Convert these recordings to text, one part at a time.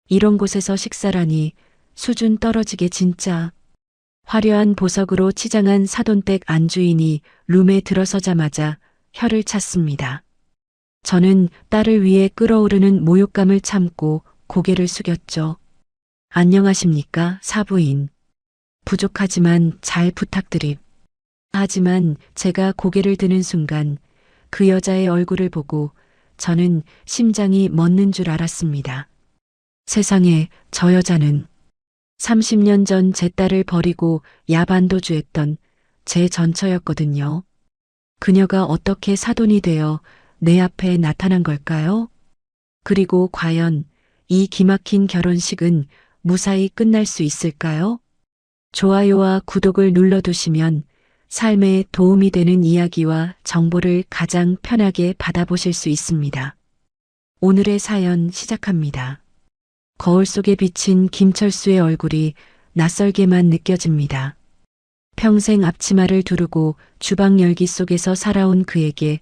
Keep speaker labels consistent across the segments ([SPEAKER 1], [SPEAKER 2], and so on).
[SPEAKER 1] 이런 곳에서 식사라니 수준 떨어지게 진짜. 화려한 보석으로 치장한 사돈댁 안주인이 룸에 들어서자마자 혀를 찼습니다. 저는 딸을 위해 끓어오르는 모욕감을 참고 고개를 숙였죠. 안녕하십니까, 사부인. 부족하지만 잘 부탁드립. 하지만 제가 고개를 드는 순간 그 여자의 얼굴을 보고 저는 심장이 멎는 줄 알았습니다. 세상에, 저 여자는 30년 전 제 딸을 버리고 야반도주했던 제 전처였거든요. 그녀가 어떻게 사돈이 되어 내 앞에 나타난 걸까요? 그리고 과연 이 기막힌 결혼식은 무사히 끝날 수 있을까요? 좋아요와 구독을 눌러두시면 삶에 도움이 되는 이야기와 정보를 가장 편하게 받아보실 수 있습니다. 오늘의 사연 시작합니다. 거울 속에 비친 김철수의 얼굴이 낯설게만 느껴집니다. 평생 앞치마를 두르고 주방 열기 속에서 살아온 그에게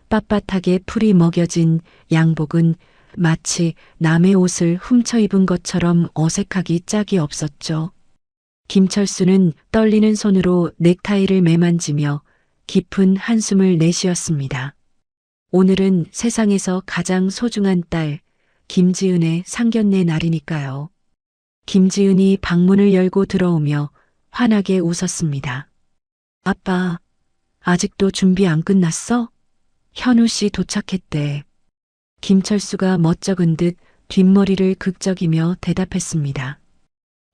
[SPEAKER 1] 빳빳하게 풀이 먹여진 양복은 마치 남의 옷을 훔쳐 입은 것처럼 어색하기 짝이 없었죠. 김철수는 떨리는 손으로 넥타이를 매만지며 깊은 한숨을 내쉬었습니다. 오늘은 세상에서 가장 소중한 딸, 김지은의 상견례 날이니까요. 김지은이 방문을 열고 들어오며 환하게 웃었습니다. 아빠, 아직도 준비 안 끝났어? 현우 씨 도착했대. 김철수가 멋쩍은 듯 뒷머리를 극적이며 대답했습니다.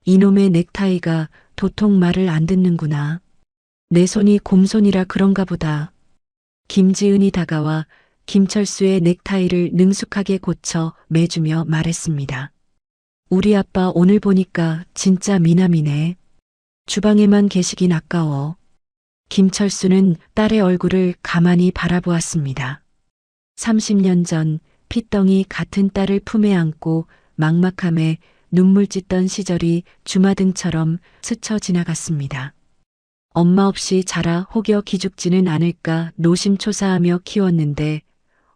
[SPEAKER 1] 이놈의 넥타이가 도통 말을 안 듣는구나. 내 손이 곰손이라 그런가 보다. 김지은이 다가와 김철수의 넥타이를 능숙하게 고쳐 매주며 말했습니다. 우리 아빠 오늘 보니까 진짜 미남이네. 주방에만 계시긴 아까워. 김철수는 딸의 얼굴을 가만히 바라보았습니다. 30년 전 핏덩이 같은 딸을 품에 안고 막막함에 눈물 찢던 시절이 주마등처럼 스쳐 지나갔습니다. 엄마 없이 자라 혹여 기죽지는 않을까 노심초사하며 키웠는데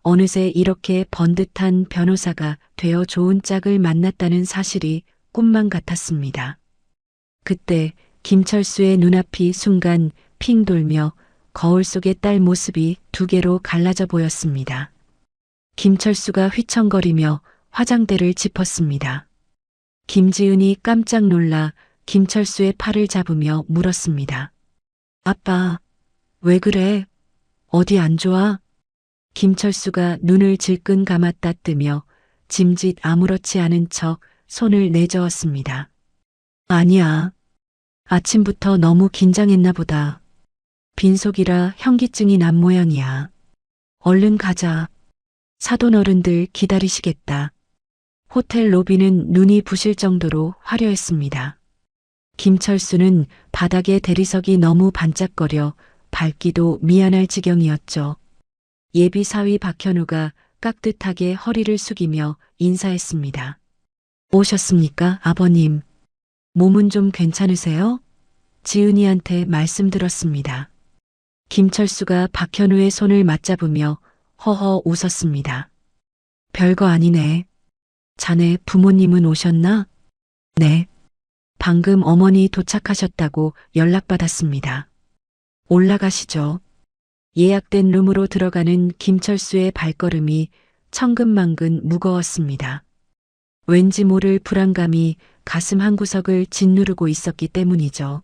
[SPEAKER 1] 어느새 이렇게 번듯한 변호사가 되어 좋은 짝을 만났다는 사실이 꿈만 같았습니다. 그때 김철수의 눈앞이 순간 핑 돌며 거울 속의 딸 모습이 두 개로 갈라져 보였습니다. 김철수가 휘청거리며 화장대를 짚었습니다. 김지은이 깜짝 놀라 김철수의 팔을 잡으며 물었습니다. 아빠, 왜 그래? 어디 안 좋아? 김철수가 눈을 질끈 감았다 뜨며 짐짓 아무렇지 않은 척 손을 내저었습니다. 아니야. 아침부터 너무 긴장했나 보다. 빈속이라 현기증이 난 모양이야. 얼른 가자. 사돈 어른들 기다리시겠다. 호텔 로비는 눈이 부실 정도로 화려했습니다. 김철수는 바닥에 대리석이 너무 반짝거려 밟기도 미안할 지경이었죠. 예비 사위 박현우가 깍듯하게 허리를 숙이며 인사했습니다. 오셨습니까, 아버님? 몸은 좀 괜찮으세요? 지은이한테 말씀드렸습니다. 김철수가 박현우의 손을 맞잡으며 허허 웃었습니다. 별거 아니네. 자네 부모님은 오셨나? 네. 방금 어머니 도착하셨다고 연락받았습니다. 올라가시죠. 예약된 룸으로 들어가는 김철수의 발걸음이 천근만근 무거웠습니다. 왠지 모를 불안감이 가슴 한구석을 짓누르고 있었기 때문이죠.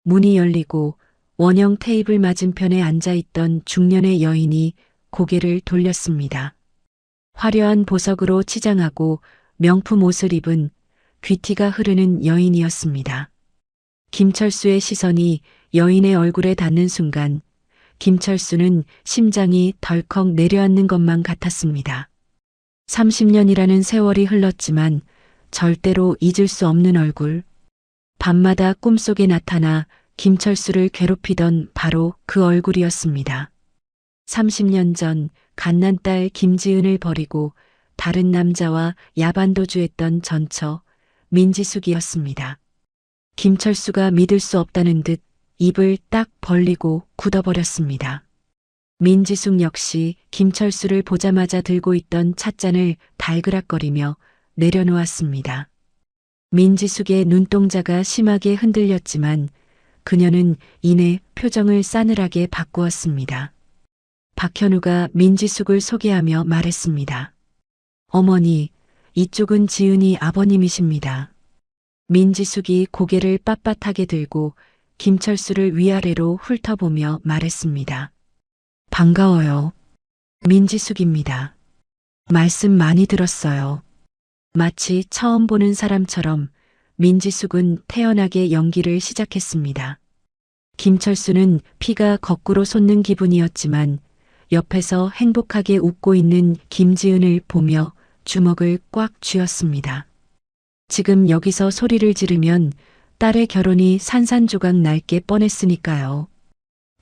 [SPEAKER 1] 문이 열리고 원형 테이블 맞은편에 앉아있던 중년의 여인이 고개를 돌렸습니다. 화려한 보석으로 치장하고 명품 옷을 입은 귀티가 흐르는 여인이었습니다. 김철수의 시선이 여인의 얼굴에 닿는 순간 김철수는 심장이 덜컥 내려앉는 것만 같았습니다. 30년이라는 세월이 흘렀지만 절대로 잊을 수 없는 얼굴. 밤마다 꿈속에 나타나 김철수를 괴롭히던 바로 그 얼굴이었습니다. 30년 전 갓난딸 김지은을 버리고 다른 남자와 야반도주했던 전처 민지숙이었습니다. 김철수가 믿을 수 없다는 듯 입을 딱 벌리고 굳어버렸습니다. 민지숙 역시 김철수를 보자마자 들고 있던 찻잔을 달그락거리며 내려놓았습니다. 민지숙의 눈동자가 심하게 흔들렸지만 그녀는 이내 표정을 싸늘하게 바꾸었습니다. 박현우가 민지숙을 소개하며 말했습니다. 어머니, 이쪽은 지은이 아버님이십니다. 민지숙이 고개를 빳빳하게 들고 김철수를 위아래로 훑어보며 말했습니다. 반가워요. 민지숙입니다. 말씀 많이 들었어요. 마치 처음 보는 사람처럼 민지숙은 태연하게 연기를 시작했습니다. 김철수는 피가 거꾸로 솟는 기분이었지만 옆에서 행복하게 웃고 있는 김지은을 보며 주먹을 꽉 쥐었습니다. 지금 여기서 소리를 지르면 딸의 결혼이 산산조각 날 게 뻔했으니까요.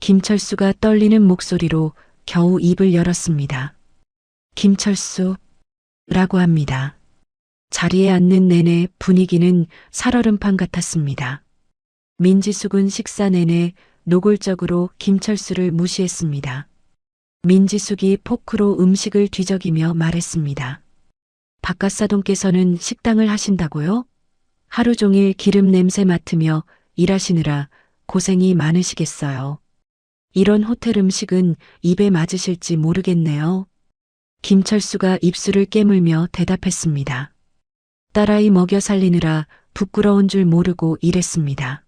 [SPEAKER 1] 김철수가 떨리는 목소리로 겨우 입을 열었습니다. 김철수 라고 합니다. 자리에 앉는 내내 분위기는 살얼음판 같았습니다. 민지숙은 식사 내내 노골적으로 김철수를 무시했습니다. 민지숙이 포크로 음식을 뒤적이며 말했습니다. 박가사돈께서는 식당을 하신다고요? 하루 종일 기름 냄새 맡으며 일하시느라 고생이 많으시겠어요. 이런 호텔 음식은 입에 맞으실지 모르겠네요. 김철수가 입술을 깨물며 대답했습니다. 딸아이 먹여 살리느라 부끄러운 줄 모르고 일했습니다.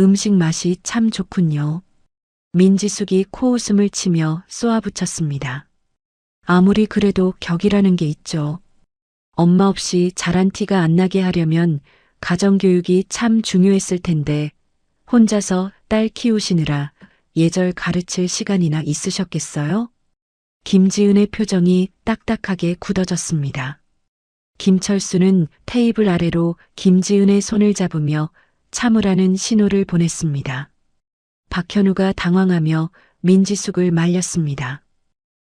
[SPEAKER 1] 음식 맛이 참 좋군요. 민지숙이 코웃음을 치며 쏘아붙였습니다. 아무리 그래도 격이라는 게 있죠. 엄마 없이 자란 티가 안 나게 하려면 가정교육이 참 중요했을 텐데 혼자서 딸 키우시느라 예절 가르칠 시간이나 있으셨겠어요? 김지은의 표정이 딱딱하게 굳어졌습니다. 김철수는 테이블 아래로 김지은의 손을 잡으며 참으라는 신호를 보냈습니다. 박현우가 당황하며 민지숙을 말렸습니다.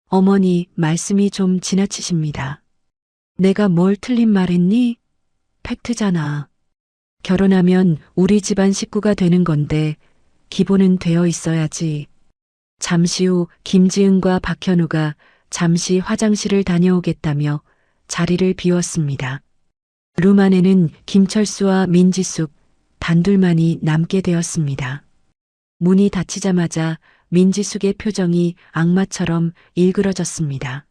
[SPEAKER 1] 어머니, 말씀이 좀 지나치십니다. 내가 뭘 틀린 말했니? 팩트잖아. 결혼하면 우리 집안 식구가 되는 건데 기본은 되어 있어야지. 잠시 후 김지은과 박현우가 잠시 화장실을 다녀오겠다며 자리를 비웠습니다. 룸 안에는 김철수와 민지숙 단둘만이 남게 되었습니다. 문이 닫히자마자 민지숙의 표정이 악마처럼 일그러졌습니다.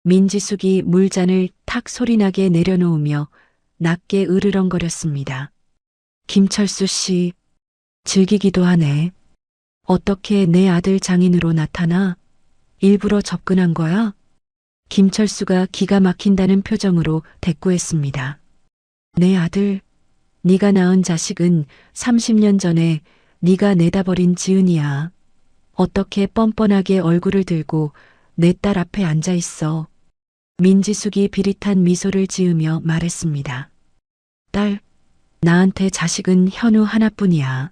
[SPEAKER 1] 민지숙이 물잔을 탁 소리나게 내려놓으며 낮게 으르렁거렸습니다. 김철수 씨, 즐기기도 하네. 어떻게 내 아들 장인으로 나타나? 일부러 접근한 거야? 김철수가 기가 막힌다는 표정으로 대꾸했습니다. 내 아들, 네가 낳은 자식은 30년 전에 네가 내다버린 지은이야. 어떻게 뻔뻔하게 얼굴을 들고 내 딸 앞에 앉아 있어. 민지숙이 비릿한 미소를 지으며 말했습니다. 딸, 나한테 자식은 현우 하나뿐이야.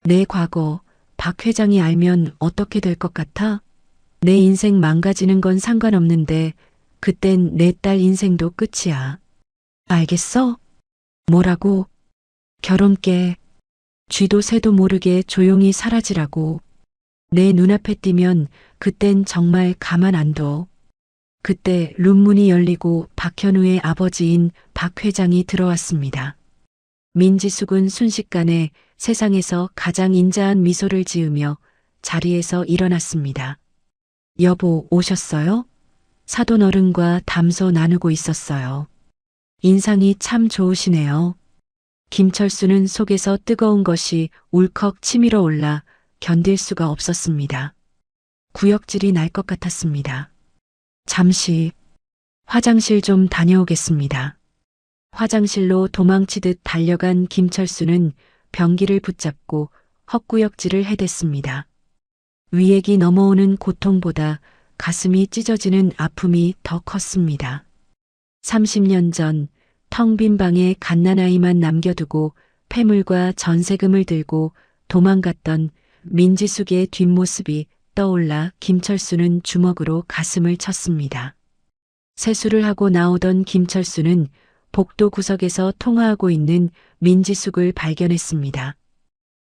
[SPEAKER 1] 내 과거 박 회장이 알면 어떻게 될 것 같아? 내 인생 망가지는 건 상관없는데 그땐 내 딸 인생도 끝이야. 알겠어? 뭐라고? 결혼 깨. 쥐도 새도 모르게 조용히 사라지라고. 내 눈앞에 띄면 그땐 정말 가만 안 둬. 그때 룸문이 열리고 박현우의 아버지인 박 회장이 들어왔습니다. 민지숙은 순식간에 세상에서 가장 인자한 미소를 지으며 자리에서 일어났습니다. 여보, 오셨어요? 사돈 어른과 담소 나누고 있었어요. 인상이 참 좋으시네요. 김철수는 속에서 뜨거운 것이 울컥 치밀어 올라 견딜 수가 없었습니다. 구역질이 날 것 같았습니다. 잠시 화장실 좀 다녀오겠습니다. 화장실로 도망치듯 달려간 김철수는 변기를 붙잡고 헛구역질을 해댔습니다. 위액이 넘어오는 고통보다 가슴이 찢어지는 아픔이 더 컸습니다. 30년 전 텅 빈 방에 갓난아이만 남겨두고 폐물과 전세금을 들고 도망갔던 민지숙의 뒷모습이 떠올라 김철수는 주먹으로 가슴을 쳤습니다. 세수를 하고 나오던 김철수는 복도 구석에서 통화하고 있는 민지숙을 발견했습니다.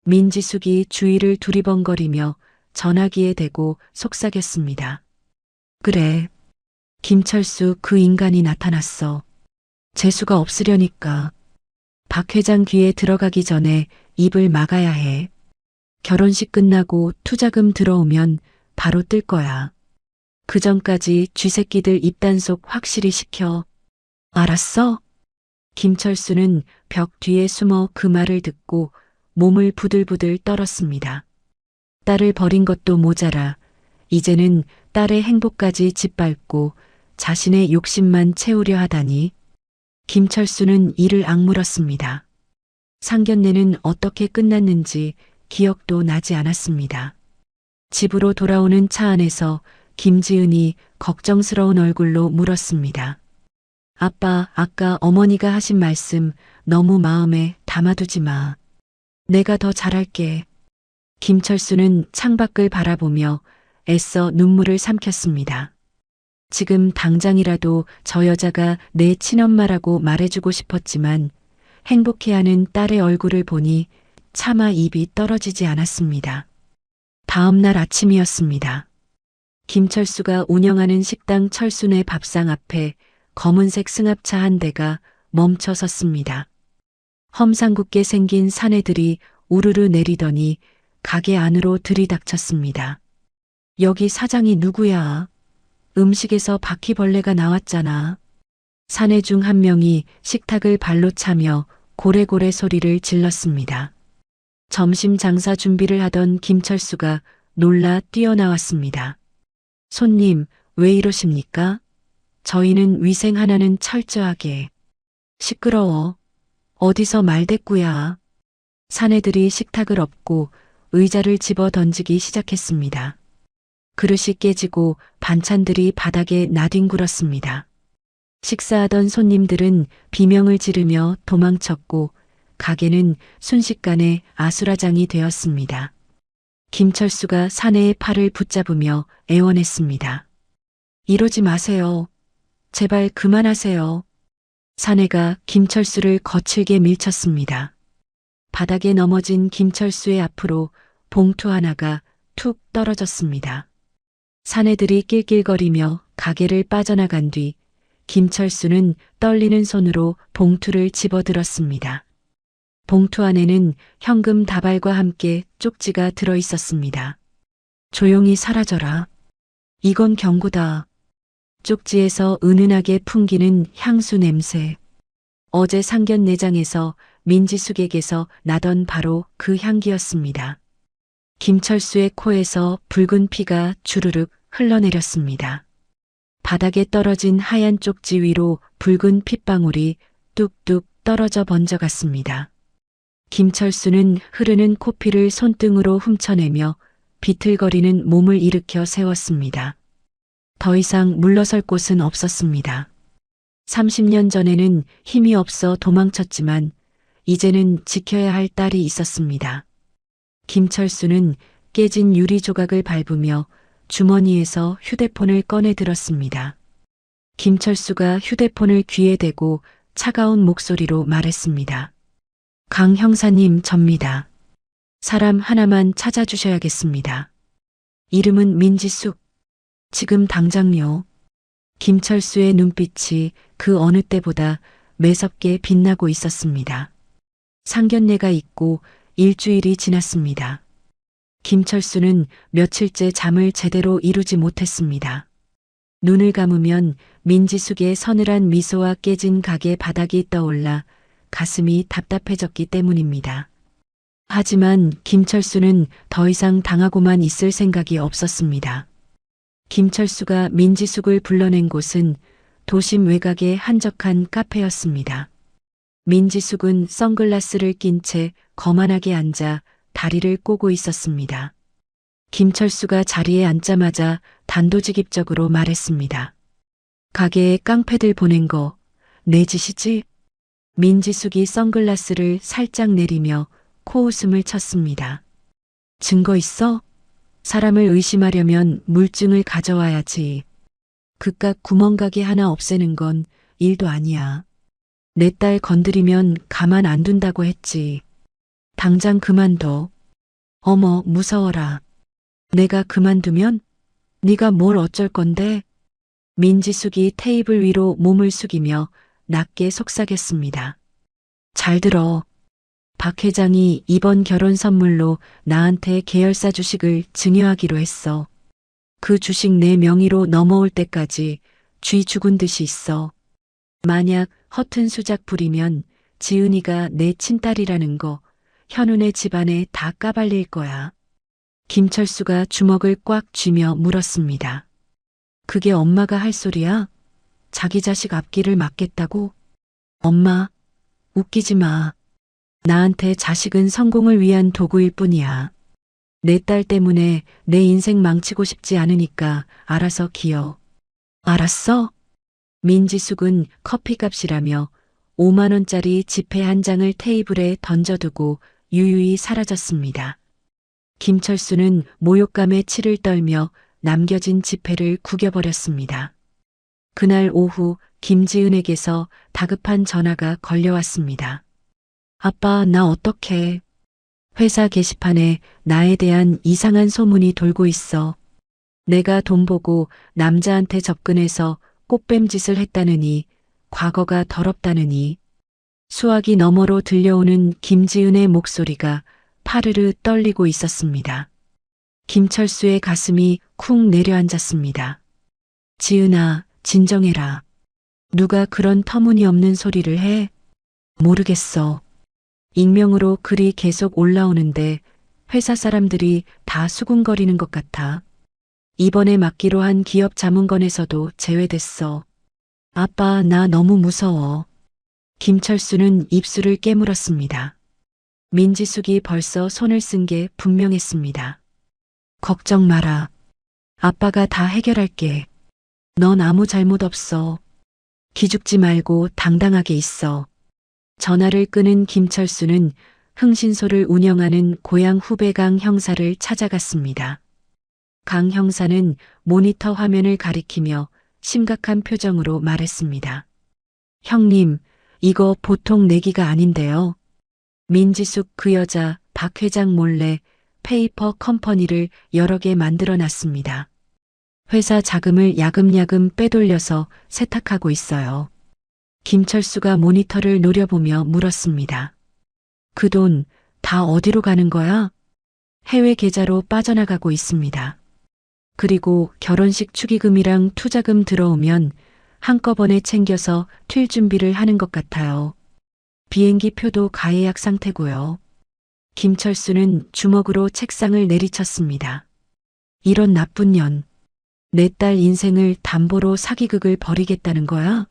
[SPEAKER 1] 민지숙이 주위를 두리번거리며 전화기에 대고 속삭였습니다. 그래, 김철수 그 인간이 나타났어. 재수가 없으려니까. 박 회장 귀에 들어가기 전에 입을 막아야 해. 결혼식 끝나고 투자금 들어오면 바로 뜰 거야. 그 전까지 쥐새끼들 입단속 확실히 시켜. 알았어? 김철수는 벽 뒤에 숨어 그 말을 듣고 몸을 부들부들 떨었습니다. 딸을 버린 것도 모자라 이제는 딸의 행복까지 짓밟고 자신의 욕심만 채우려 하다니. 김철수는 이를 악물었습니다. 상견례는 어떻게 끝났는지 기억도 나지 않았습니다. 집으로 돌아오는 차 안에서 김지은이 걱정스러운 얼굴로 물었습니다. 아빠, 아까 어머니가 하신 말씀 너무 마음에 담아두지 마. 내가 더 잘할게. 김철수는 창밖을 바라보며 애써 눈물을 삼켰습니다. 지금 당장이라도 저 여자가 내 친엄마라고 말해주고 싶었지만 행복해하는 딸의 얼굴을 보니 차마 입이 떨어지지 않았습니다. 다음 날 아침이었습니다. 김철수가 운영하는 식당 철순의 밥상 앞에 검은색 승합차 한 대가 멈춰 섰습니다. 험상궂게 생긴 사내들이 우르르 내리더니 가게 안으로 들이닥쳤습니다. 여기 사장이 누구야? 음식에서 바퀴벌레가 나왔잖아. 사내 중 한 명이 식탁을 발로 차며 고래고래 소리를 질렀습니다. 점심 장사 준비를 하던 김철수가 놀라 뛰어나왔습니다. 손님, 왜 이러십니까? 저희는 위생 하나는 철저하게. 시끄러워. 어디서 말대꾸야. 사내들이 식탁을 엎고 의자를 집어 던지기 시작했습니다. 그릇이 깨지고 반찬들이 바닥에 나뒹굴었습니다. 식사하던 손님들은 비명을 지르며 도망쳤고 가게는 순식간에 아수라장이 되었습니다. 김철수가 사내의 팔을 붙잡으며 애원했습니다. 이러지 마세요. 제발 그만하세요. 사내가 김철수를 거칠게 밀쳤습니다. 바닥에 넘어진 김철수의 앞으로 봉투 하나가 툭 떨어졌습니다. 사내들이 낄낄거리며 가게를 빠져나간 뒤 김철수는 떨리는 손으로 봉투를 집어들었습니다. 봉투 안에는 현금 다발과 함께 쪽지가 들어 있었습니다. 조용히 사라져라. 이건 경고다. 쪽지에서 은은하게 풍기는 향수 냄새. 어제 상견례장에서 민지숙에게서 나던 바로 그 향기였습니다. 김철수의 코에서 붉은 피가 주르륵 흘러내렸습니다. 바닥에 떨어진 하얀 쪽지 위로 붉은 핏방울이 뚝뚝 떨어져 번져갔습니다. 김철수는 흐르는 코피를 손등으로 훔쳐내며 비틀거리는 몸을 일으켜 세웠습니다. 더 이상 물러설 곳은 없었습니다. 30년 전에는 힘이 없어 도망쳤지만 이제는 지켜야 할 딸이 있었습니다. 김철수는 깨진 유리 조각을 밟으며 주머니에서 휴대폰을 꺼내 들었습니다. 김철수가 휴대폰을 귀에 대고 차가운 목소리로 말했습니다. 강 형사님, 접니다. 사람 하나만 찾아주셔야겠습니다. 이름은 민지숙. 지금 당장요. 김철수의 눈빛이 그 어느 때보다 매섭게 빛나고 있었습니다. 상견례가 있고 일주일이 지났습니다. 김철수는 며칠째 잠을 제대로 이루지 못했습니다. 눈을 감으면 민지숙의 서늘한 미소와 깨진 가게 바닥이 떠올라 가슴이 답답해졌기 때문입니다. 하지만 김철수는 더 이상 당하고만 있을 생각이 없었습니다. 김철수가 민지숙을 불러낸 곳은 도심 외곽의 한적한 카페였습니다. 민지숙은 선글라스를 낀 채 거만하게 앉아 다리를 꼬고 있었습니다. 김철수가 자리에 앉자마자 단도직입적으로 말했습니다. 가게에 깡패들 보낸 거 내 짓이지? 민지숙이 선글라스를 살짝 내리며 코웃음을 쳤습니다. 증거 있어? 사람을 의심하려면 물증을 가져와야지. 그깟 구멍가게 하나 없애는 건 일도 아니야. 내 딸 건드리면 가만 안 둔다고 했지. 당장 그만둬. 어머, 무서워라. 내가 그만두면? 네가 뭘 어쩔 건데? 민지숙이 테이블 위로 몸을 숙이며 낮게 속삭였습니다. 잘 들어. 박 회장이 이번 결혼 선물로 나한테 계열사 주식을 증여하기로 했어. 그 주식 내 명의로 넘어올 때까지 쥐 죽은 듯이 있어. 만약 허튼 수작 부리면 지은이가 내 친딸이라는 거 현운의 집안에 다 까발릴 거야. 김철수가 주먹을 꽉 쥐며 물었습니다. 그게 엄마가 할 소리야? 자기 자식 앞길을 막겠다고? 엄마, 웃기지 마. 나한테 자식은 성공을 위한 도구일 뿐이야. 내 딸 때문에 내 인생 망치고 싶지 않으니까 알아서 기어. 알았어? 민지숙은 커피값이라며 5만 원짜리 지폐 한 장을 테이블에 던져두고 유유히 사라졌습니다. 김철수는 모욕감에 치를 떨며 남겨진 지폐를 구겨버렸습니다. 그날 오후 김지은에게서 다급한 전화가 걸려왔습니다. 아빠, 나 어떡해. 회사 게시판에 나에 대한 이상한 소문이 돌고 있어. 내가 돈 보고 남자한테 접근해서 꽃뱀 짓을 했다느니, 과거가 더럽다느니. 수화기 너머로 들려오는 김지은의 목소리가 파르르 떨리고 있었습니다. 김철수의 가슴이 쿵 내려앉았습니다. 지은아, 진정해라. 누가 그런 터무니없는 소리를 해? 모르겠어. 익명으로 글이 계속 올라오는데 회사 사람들이 다 수군거리는 것 같아. 이번에 맡기로 한 기업 자문건에서도 제외됐어. 아빠, 나 너무 무서워. 김철수는 입술을 깨물었습니다. 민지숙이 벌써 손을 쓴 게 분명했습니다. 걱정 마라. 아빠가 다 해결할게. 넌 아무 잘못 없어. 기죽지 말고 당당하게 있어. 전화를 끄는 김철수는 흥신소를 운영하는 고향 후배 강 형사를 찾아갔습니다. 강 형사는 모니터 화면을 가리키며 심각한 표정으로 말했습니다. 형님, 이거 보통 내기가 아닌데요. 민지숙 그 여자 박 회장 몰래 페이퍼 컴퍼니를 여러 개 만들어 놨습니다. 회사 자금을 야금야금 빼돌려서 세탁하고 있어요. 김철수가 모니터를 노려보며 물었습니다. 그 돈 다 어디로 가는 거야? 해외 계좌로 빠져나가고 있습니다. 그리고 결혼식 축의금이랑 투자금 들어오면 한꺼번에 챙겨서 튈 준비를 하는 것 같아요. 비행기 표도 가예약 상태고요. 김철수는 주먹으로 책상을 내리쳤습니다. 이런 나쁜 년. 내 딸 인생을 담보로 사기극을 벌이겠다는 거야?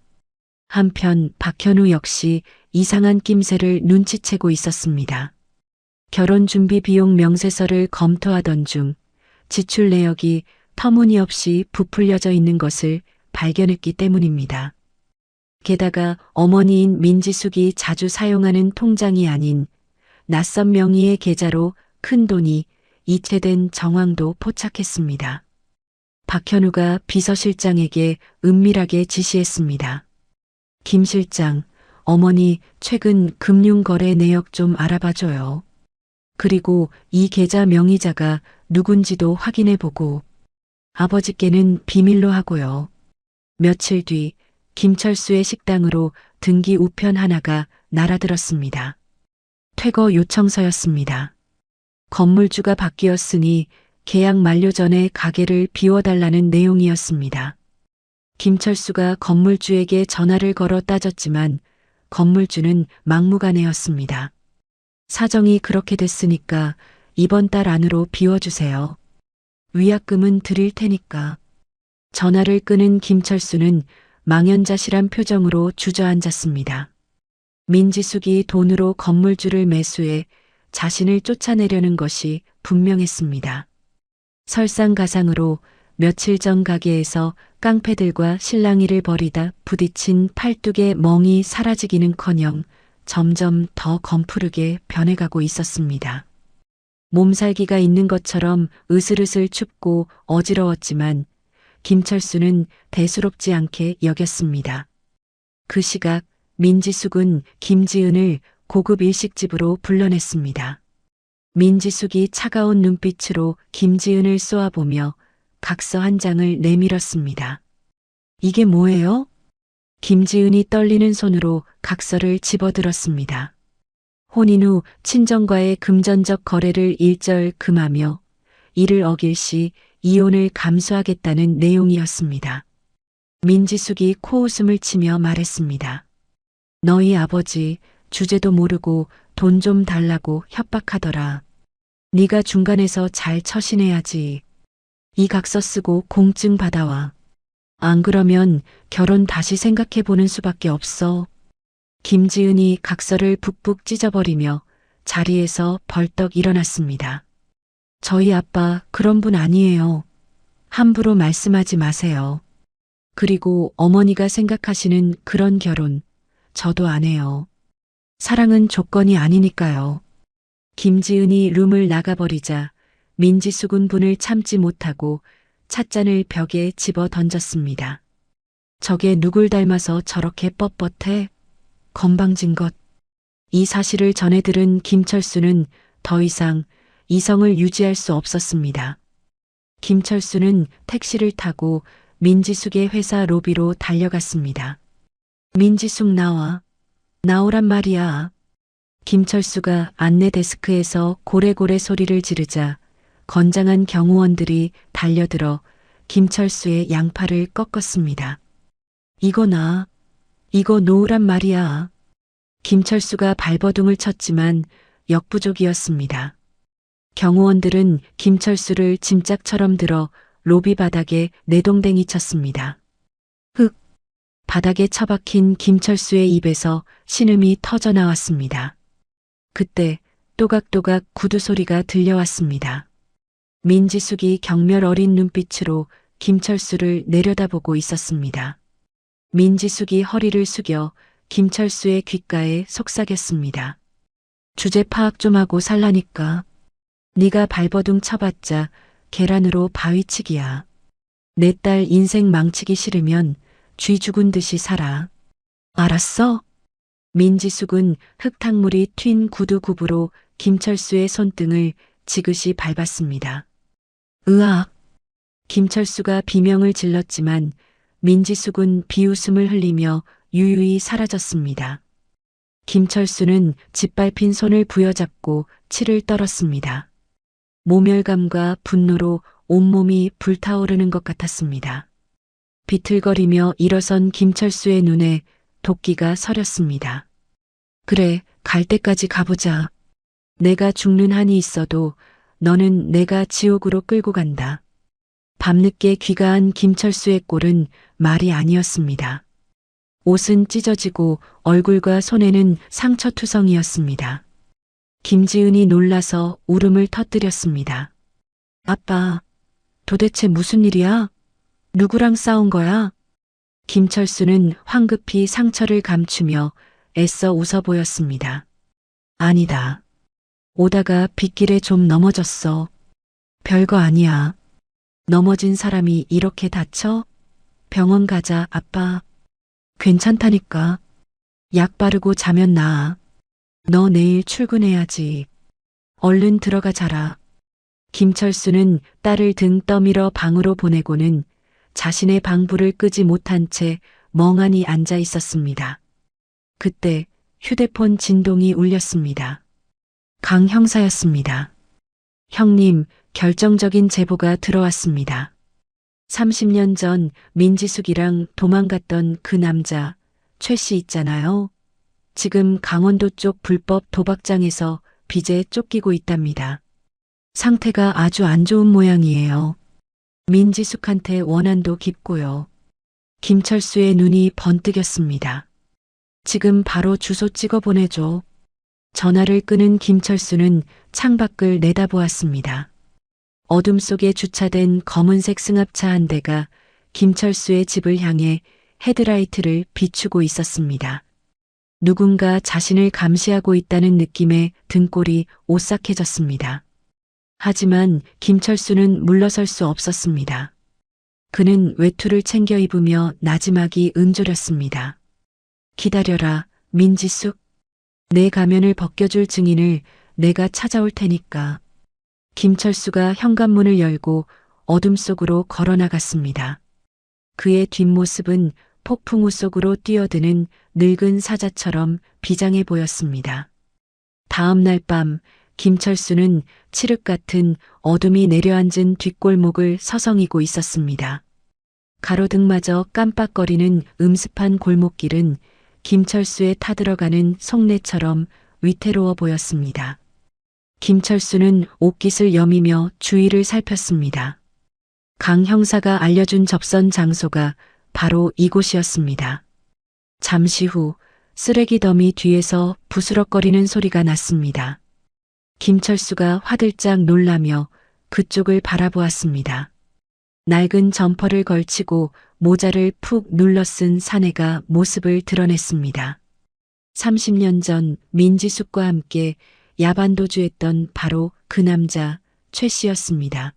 [SPEAKER 1] 한편 박현우 역시 이상한 낌새를 눈치채고 있었습니다. 결혼 준비 비용 명세서를 검토하던 중 지출 내역이 터무니없이 부풀려져 있는 것을 발견했기 때문입니다. 게다가 어머니인 민지숙이 자주 사용하는 통장이 아닌 낯선 명의의 계좌로 큰 돈이 이체된 정황도 포착했습니다. 박현우가 비서실장에게 은밀하게 지시했습니다. 김 실장, 어머니 최근 금융거래 내역 좀 알아봐줘요. 그리고 이 계좌 명의자가 누군지도 확인해보고 아버지께는 비밀로 하고요. 며칠 뒤 김철수의 식당으로 등기 우편 하나가 날아들었습니다. 퇴거 요청서였습니다. 건물주가 바뀌었으니 계약 만료 전에 가게를 비워달라는 내용이었습니다. 김철수가 건물주에게 전화를 걸어 따졌지만 건물주는 막무가내였습니다. 사정이 그렇게 됐으니까 이번 달 안으로 비워주세요. 위약금은 드릴 테니까. 전화를 끄는 김철수는 망연자실한 표정으로 주저앉았습니다. 민지숙이 돈으로 건물주를 매수해 자신을 쫓아내려는 것이 분명했습니다. 설상가상으로 며칠 전 가게에서 깡패들과 실랑이를 벌이다 부딪힌 팔뚝의 멍이 사라지기는커녕 점점 더 검푸르게 변해가고 있었습니다. 몸살기가 있는 것처럼 으슬으슬 춥고 어지러웠지만 김철수는 대수롭지 않게 여겼습니다. 그 시각 민지숙은 김지은을 고급 일식집으로 불러냈습니다. 민지숙이 차가운 눈빛으로 김지은을 쏘아보며 각서 한 장을 내밀었습니다. 이게 뭐예요? 김지은이 떨리는 손으로 각서를 집어들었습니다. 혼인 후 친정과의 금전적 거래를 일절 금하며 이를 어길 시 이혼을 감수하겠다는 내용이었습니다. 민지숙이 코웃음을 치며 말했습니다. 너희 아버지 주제도 모르고 돈 좀 달라고 협박하더라. 네가 중간에서 잘 처신해야지. 이 각서 쓰고 공증 받아와. 안 그러면 결혼 다시 생각해보는 수밖에 없어. 김지은이 각서를 북북 찢어버리며 자리에서 벌떡 일어났습니다. 저희 아빠 그런 분 아니에요. 함부로 말씀하지 마세요. 그리고 어머니가 생각하시는 그런 결혼, 저도 안 해요. 사랑은 조건이 아니니까요. 김지은이 룸을 나가버리자 민지숙은 분을 참지 못하고 찻잔을 벽에 집어 던졌습니다. 저게 누굴 닮아서 저렇게 뻣뻣해? 건방진 것. 이 사실을 전해 들은 김철수는 더 이상 이성을 유지할 수 없었습니다. 김철수는 택시를 타고 민지숙의 회사 로비로 달려갔습니다. 민지숙 나와. 나오란 말이야. 김철수가 안내 데스크에서 고래고래 소리를 지르자 건장한 경호원들이 달려들어 김철수의 양팔을 꺾었습니다. 이거 나. 이거 놓으란 말이야. 김철수가 발버둥을 쳤지만 역부족이었습니다. 경호원들은 김철수를 짐짝처럼 들어 로비 바닥에 내동댕이 쳤습니다. 흑! 바닥에 처박힌 김철수의 입에서 신음이 터져 나왔습니다. 그때 또각또각 구두 소리가 들려왔습니다. 민지숙이 경멸 어린 눈빛으로 김철수를 내려다보고 있었습니다. 민지숙이 허리를 숙여 김철수의 귓가에 속삭였습니다. 주제 파악 좀 하고 살라니까. 네가 발버둥 쳐봤자 계란으로 바위치기야. 내 딸 인생 망치기 싫으면 쥐 죽은 듯이 살아. 알았어? 민지숙은 흙탕물이 튄 구두 굽으로 김철수의 손등을 지그시 밟았습니다. 으악! 김철수가 비명을 질렀지만 민지숙은 비웃음을 흘리며 유유히 사라졌습니다. 김철수는 짓밟힌 손을 부여잡고 치를 떨었습니다. 모멸감과 분노로 온몸이 불타오르는 것 같았습니다. 비틀거리며 일어선 김철수의 눈에 도끼가 서렸습니다. 그래, 갈 때까지 가보자. 내가 죽는 한이 있어도 너는 내가 지옥으로 끌고 간다. 밤늦게 귀가한 김철수의 꼴은 말이 아니었습니다. 옷은 찢어지고 얼굴과 손에는 상처투성이었습니다. 김지은이 놀라서 울음을 터뜨렸습니다. 아빠, 도대체 무슨 일이야? 누구랑 싸운 거야? 김철수는 황급히 상처를 감추며 애써 웃어 보였습니다. 아니다. 오다가 빗길에 좀 넘어졌어. 별거 아니야. 넘어진 사람이 이렇게 다쳐? 병원 가자, 아빠. 괜찮다니까. 약 바르고 자면 나아. 너 내일 출근해야지. 얼른 들어가 자라. 김철수는 딸을 등 떠밀어 방으로 보내고는 자신의 방불을 끄지 못한 채 멍하니 앉아 있었습니다. 그때 휴대폰 진동이 울렸습니다. 강 형사였습니다. 형님, 결정적인 제보가 들어왔습니다. 30년 전 민지숙이랑 도망갔던 그 남자, 최 씨 있잖아요. 지금 강원도 쪽 불법 도박장에서 빚에 쫓기고 있답니다. 상태가 아주 안 좋은 모양이에요. 민지숙한테 원한도 깊고요. 김철수의 눈이 번뜩였습니다. 지금 바로 주소 찍어 보내줘. 전화를 끊은 김철수는 창밖을 내다보았습니다. 어둠 속에 주차된 검은색 승합차 한 대가 김철수의 집을 향해 헤드라이트를 비추고 있었습니다. 누군가 자신을 감시하고 있다는 느낌에 등골이 오싹해졌습니다. 하지만 김철수는 물러설 수 없었습니다. 그는 외투를 챙겨 입으며 나지막이 응조렸습니다. 기다려라, 민지숙. 내 가면을 벗겨줄 증인을 내가 찾아올 테니까. 김철수가 현관문을 열고 어둠 속으로 걸어 나갔습니다. 그의 뒷모습은 폭풍우 속으로 뛰어드는 늙은 사자처럼 비장해 보였습니다. 다음 날 밤 김철수는 칠흑 같은 어둠이 내려앉은 뒷골목을 서성이고 있었습니다. 가로등마저 깜빡거리는 음습한 골목길은 김철수의 타들어가는 속내처럼 위태로워 보였습니다. 김철수는 옷깃을 여미며 주위를 살폈습니다. 강 형사가 알려준 접선 장소가 바로 이곳이었습니다. 잠시 후 쓰레기 더미 뒤에서 부스럭거리는 소리가 났습니다. 김철수가 화들짝 놀라며 그쪽을 바라보았습니다. 낡은 점퍼를 걸치고 모자를 푹 눌러 쓴 사내가 모습을 드러냈습니다. 30년 전 민지숙과 함께 야반도주했던 바로 그 남자 최 씨였습니다.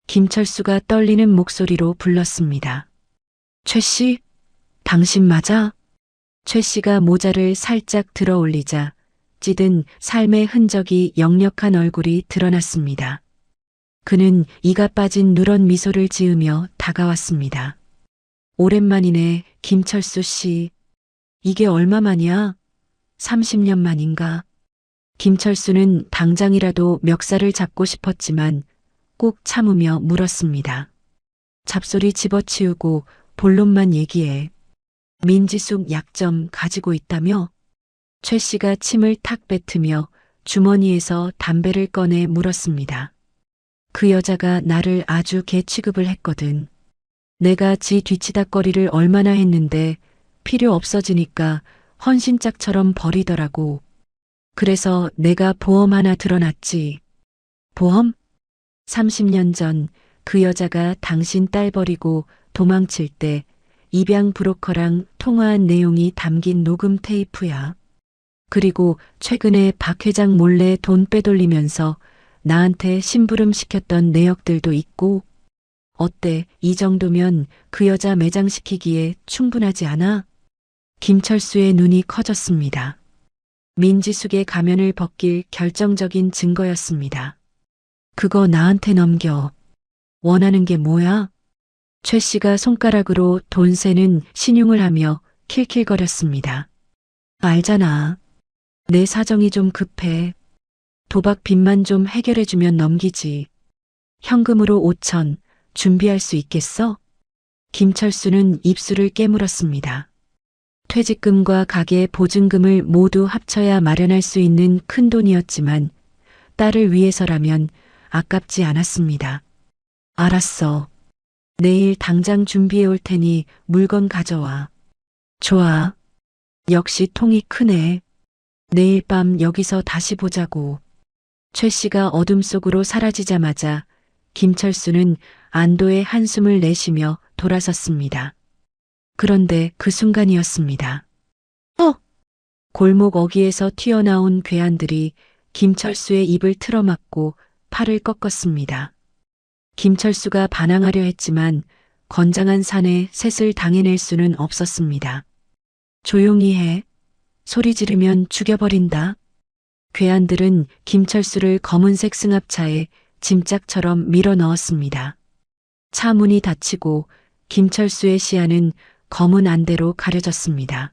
[SPEAKER 1] 김철수가 떨리는 목소리로 불렀습니다. 최 씨, 당신 맞아? 최 씨가 모자를 살짝 들어 올리자 찌든 삶의 흔적이 역력한 얼굴이 드러났습니다. 그는 이가 빠진 누런 미소를 지으며 다가왔습니다. 오랜만이네, 김철수 씨. 이게 얼마만이야? 30년 만인가? 김철수는 당장이라도 멱살을 잡고 싶었지만 꼭 참으며 물었습니다. 잡소리 집어치우고 본론만 얘기해. 민지숙 약점 가지고 있다며? 최 씨가 침을 탁 뱉으며 주머니에서 담배를 꺼내 물었습니다. 그 여자가 나를 아주 개 취급을 했거든. 내가 지 뒤치다꺼리를 얼마나 했는데 필요 없어지니까 헌신짝처럼 버리더라고. 그래서 내가 보험 하나 들어놨지. 보험? 30년 전 그 여자가 당신 딸 버리고 도망칠 때 입양 브로커랑 통화한 내용이 담긴 녹음 테이프야. 그리고 최근에 박 회장 몰래 돈 빼돌리면서 나한테 심부름 시켰던 내역들도 있고. 어때, 이 정도면 그 여자 매장시키기에 충분하지 않아? 김철수의 눈이 커졌습니다. 민지숙의 가면을 벗길 결정적인 증거였습니다. 그거 나한테 넘겨. 원하는 게 뭐야? 최 씨가 손가락으로 돈 세는 신용을 하며 킬킬거렸습니다. 알잖아. 내 사정이 좀 급해. 도박 빚만 좀 해결해주면 넘기지. 현금으로 5천 준비할 수 있겠어? 김철수는 입술을 깨물었습니다. 퇴직금과 가게 보증금을 모두 합쳐야 마련할 수 있는 큰 돈이었지만 딸을 위해서라면 아깝지 않았습니다. 알았어. 내일 당장 준비해 올 테니 물건 가져와. 좋아. 역시 통이 크네. 내일 밤 여기서 다시 보자고. 최 씨가 어둠 속으로 사라지자마자 김철수는 안도의 한숨을 내쉬며 돌아섰습니다. 그런데 그 순간이었습니다. 골목 어귀에서 튀어나온 괴한들이 김철수의 입을 틀어막고 팔을 꺾었습니다. 김철수가 반항하려 했지만 건장한 산에 셋을 당해낼 수는 없었습니다. 조용히 해. 소리 지르면 죽여버린다. 괴한들은 김철수를 검은색 승합차에 짐짝처럼 밀어 넣었습니다. 차 문이 닫히고 김철수의 시야는 검은 안대로 가려졌습니다.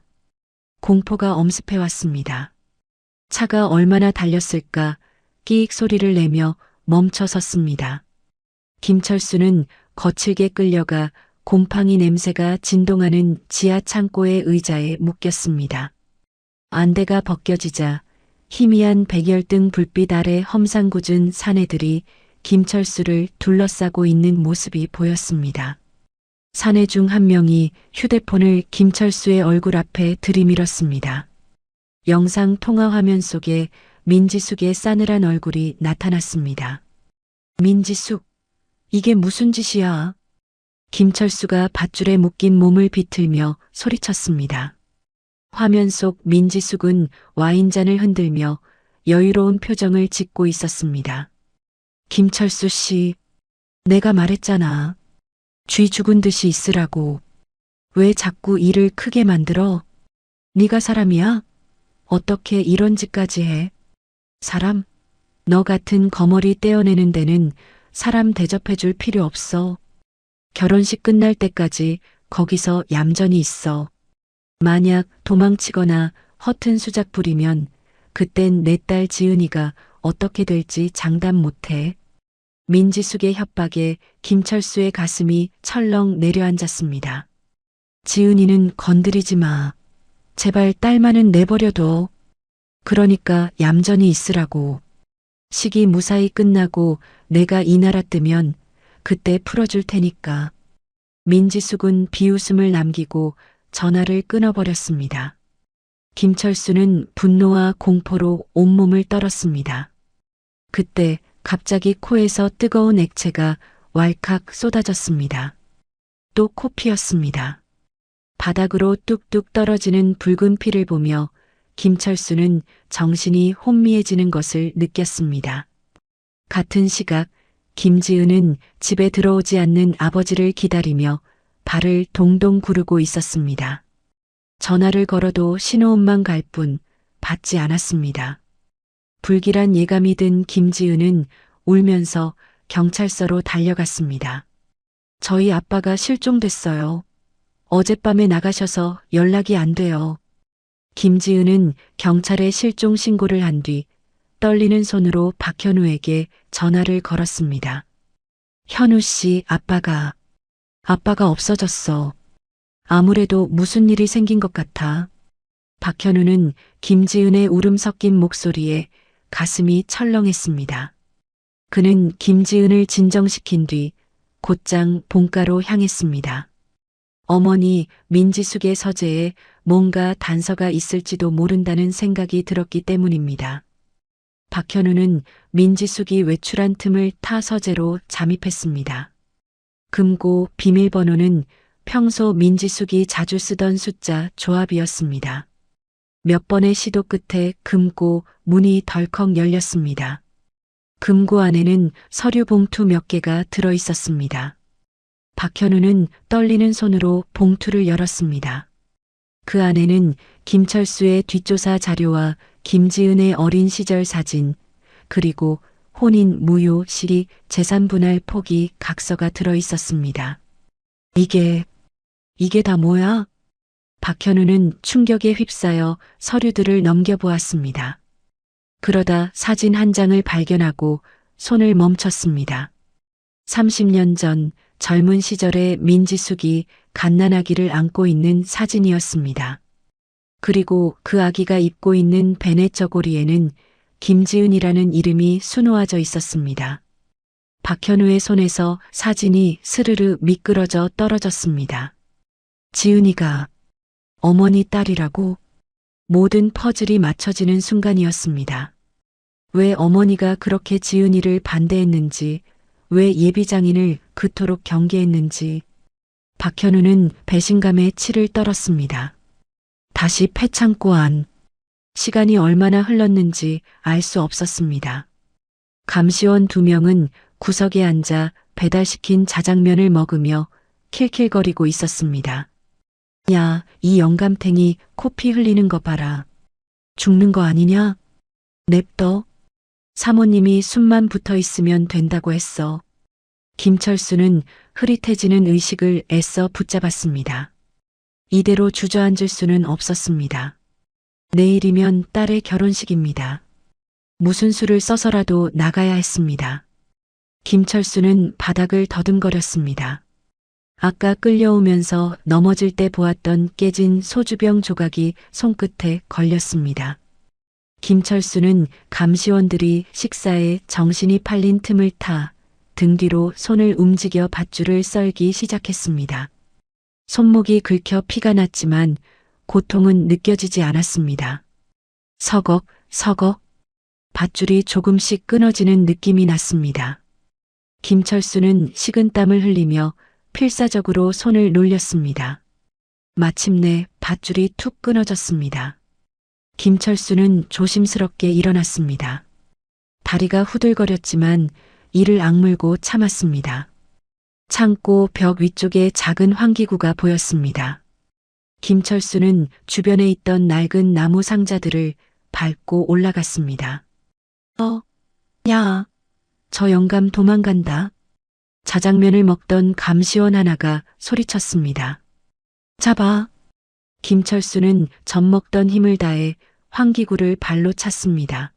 [SPEAKER 1] 공포가 엄습해왔습니다. 차가 얼마나 달렸을까 끼익 소리를 내며 멈춰 섰습니다. 김철수는 거칠게 끌려가 곰팡이 냄새가 진동하는 지하 창고의 의자에 묶였습니다. 안대가 벗겨지자 희미한 백열등 불빛 아래 험상궂은 사내들이 김철수를 둘러싸고 있는 모습이 보였습니다. 사내 중 한 명이 휴대폰을 김철수의 얼굴 앞에 들이밀었습니다. 영상 통화 화면 속에 민지숙의 싸늘한 얼굴이 나타났습니다. 민지숙, 이게 무슨 짓이야? 김철수가 밧줄에 묶인 몸을 비틀며 소리쳤습니다. 화면 속 민지숙은 와인잔을 흔들며 여유로운 표정을 짓고 있었습니다. 김철수 씨, 내가 말했잖아. 쥐 죽은 듯이 있으라고. 왜 자꾸 일을 크게 만들어? 네가 사람이야? 어떻게 이런 짓까지 해? 사람? 너 같은 거머리 떼어내는 데는 사람 대접해줄 필요 없어. 결혼식 끝날 때까지 거기서 얌전히 있어. 만약 도망치거나 허튼 수작 부리면 그땐 내 딸 지은이가 어떻게 될지 장담 못해. 민지숙의 협박에 김철수의 가슴이 철렁 내려앉았습니다. 지은이는 건드리지 마. 제발 딸만은 내버려둬. 그러니까 얌전히 있으라고. 시기 무사히 끝나고 내가 이 나라 뜨면 그때 풀어줄 테니까. 민지숙은 비웃음을 남기고 전화를 끊어버렸습니다. 김철수는 분노와 공포로 온몸을 떨었습니다. 그때 갑자기 코에서 뜨거운 액체가 왈칵 쏟아졌습니다. 또 코피였습니다. 바닥으로 뚝뚝 떨어지는 붉은 피를 보며 김철수는 정신이 혼미해지는 것을 느꼈습니다. 같은 시각 김지은은 집에 들어오지 않는 아버지를 기다리며 발을 동동 구르고 있었습니다. 전화를 걸어도 신호음만 갈 뿐 받지 않았습니다. 불길한 예감이 든 김지은은 울면서 경찰서로 달려갔습니다. 저희 아빠가 실종됐어요. 어젯밤에 나가셔서 연락이 안 돼요. 김지은은 경찰에 실종 신고를 한 뒤 떨리는 손으로 박현우에게 전화를 걸었습니다. 현우 씨, 아빠가 없어졌어. 아무래도 무슨 일이 생긴 것 같아. 박현우는 김지은의 울음 섞인 목소리에 가슴이 철렁했습니다. 그는 김지은을 진정시킨 뒤 곧장 본가로 향했습니다. 어머니 민지숙의 서재에 뭔가 단서가 있을지도 모른다는 생각이 들었기 때문입니다. 박현우는 민지숙이 외출한 틈을 타 서재로 잠입했습니다. 금고 비밀번호는 평소 민지숙이 자주 쓰던 숫자 조합이었습니다. 몇 번의 시도 끝에 금고 문이 덜컥 열렸습니다. 금고 안에는 서류 봉투 몇 개가 들어 있었습니다. 박현우는 떨리는 손으로 봉투를 열었습니다. 그 안에는 김철수의 뒷조사 자료와 김지은의 어린 시절 사진, 그리고 혼인 무효 실익 재산 분할 포기 각서가 들어 있었습니다. 이게 다 뭐야? 박현우는 충격에 휩싸여 서류들을 넘겨보았습니다. 그러다 사진 한 장을 발견하고 손을 멈췄습니다. 30년 전 젊은 시절의 민지숙이 갓난아기를 안고 있는 사진이었습니다. 그리고 그 아기가 입고 있는 베넷 저고리에는 김지은이라는 이름이 수놓아져 있었습니다. 박현우의 손에서 사진이 스르르 미끄러져 떨어졌습니다. 지은이가 어머니 딸이라고? 모든 퍼즐이 맞춰지는 순간이었습니다. 왜 어머니가 그렇게 지은이를 반대했는지, 왜 예비장인을 그토록 경계했는지. 박현우는 배신감에 치를 떨었습니다. 다시 폐창고 안. 시간이 얼마나 흘렀는지 알 수 없었습니다. 감시원 2명은 구석에 앉아 배달시킨 자장면을 먹으며 킬킬거리고 있었습니다. 야, 이 영감탱이 코피 흘리는 거 봐라. 죽는 거 아니냐? 냅둬. 사모님이 숨만 붙어 있으면 된다고 했어. 김철수는 흐릿해지는 의식을 애써 붙잡았습니다. 이대로 주저앉을 수는 없었습니다. 내일이면 딸의 결혼식입니다. 무슨 수를 써서라도 나가야 했습니다. 김철수는 바닥을 더듬거렸습니다. 아까 끌려오면서 넘어질 때 보았던 깨진 소주병 조각이 손끝에 걸렸습니다. 김철수는 감시원들이 식사에 정신이 팔린 틈을 타 등 뒤로 손을 움직여 밧줄을 썰기 시작했습니다. 손목이 긁혀 피가 났지만 고통은 느껴지지 않았습니다. 서걱, 서걱. 밧줄이 조금씩 끊어지는 느낌이 났습니다. 김철수는 식은땀을 흘리며 필사적으로 손을 놀렸습니다. 마침내 밧줄이 툭 끊어졌습니다. 김철수는 조심스럽게 일어났습니다. 다리가 후들거렸지만 이를 악물고 참았습니다. 창고 벽 위쪽에 작은 환기구가 보였습니다. 김철수는 주변에 있던 낡은 나무 상자들을 밟고 올라갔습니다. 야, 저 영감 도망간다. 자장면을 먹던 감시원 하나가 소리쳤습니다. 잡아. 김철수는 젖먹던 힘을 다해 환기구를 발로 찼습니다.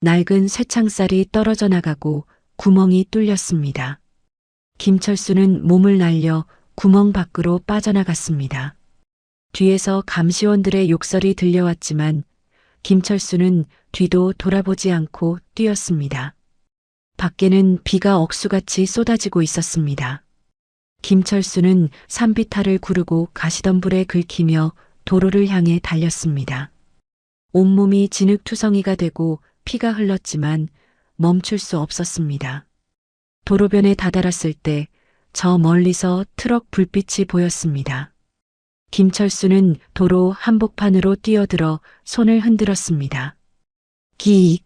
[SPEAKER 1] 낡은 쇠창살이 떨어져 나가고 구멍이 뚫렸습니다. 김철수는 몸을 날려 구멍 밖으로 빠져나갔습니다. 뒤에서 감시원들의 욕설이 들려왔지만 김철수는 뒤도 돌아보지 않고 뛰었습니다. 밖에는 비가 억수같이 쏟아지고 있었습니다. 김철수는 산비탈을 구르고 가시덤불에 긁히며 도로를 향해 달렸습니다. 온몸이 진흙투성이가 되고 피가 흘렀지만 멈출 수 없었습니다. 도로변에 다다랐을 때 저 멀리서 트럭 불빛이 보였습니다. 김철수는 도로 한복판으로 뛰어들어 손을 흔들었습니다. 기익!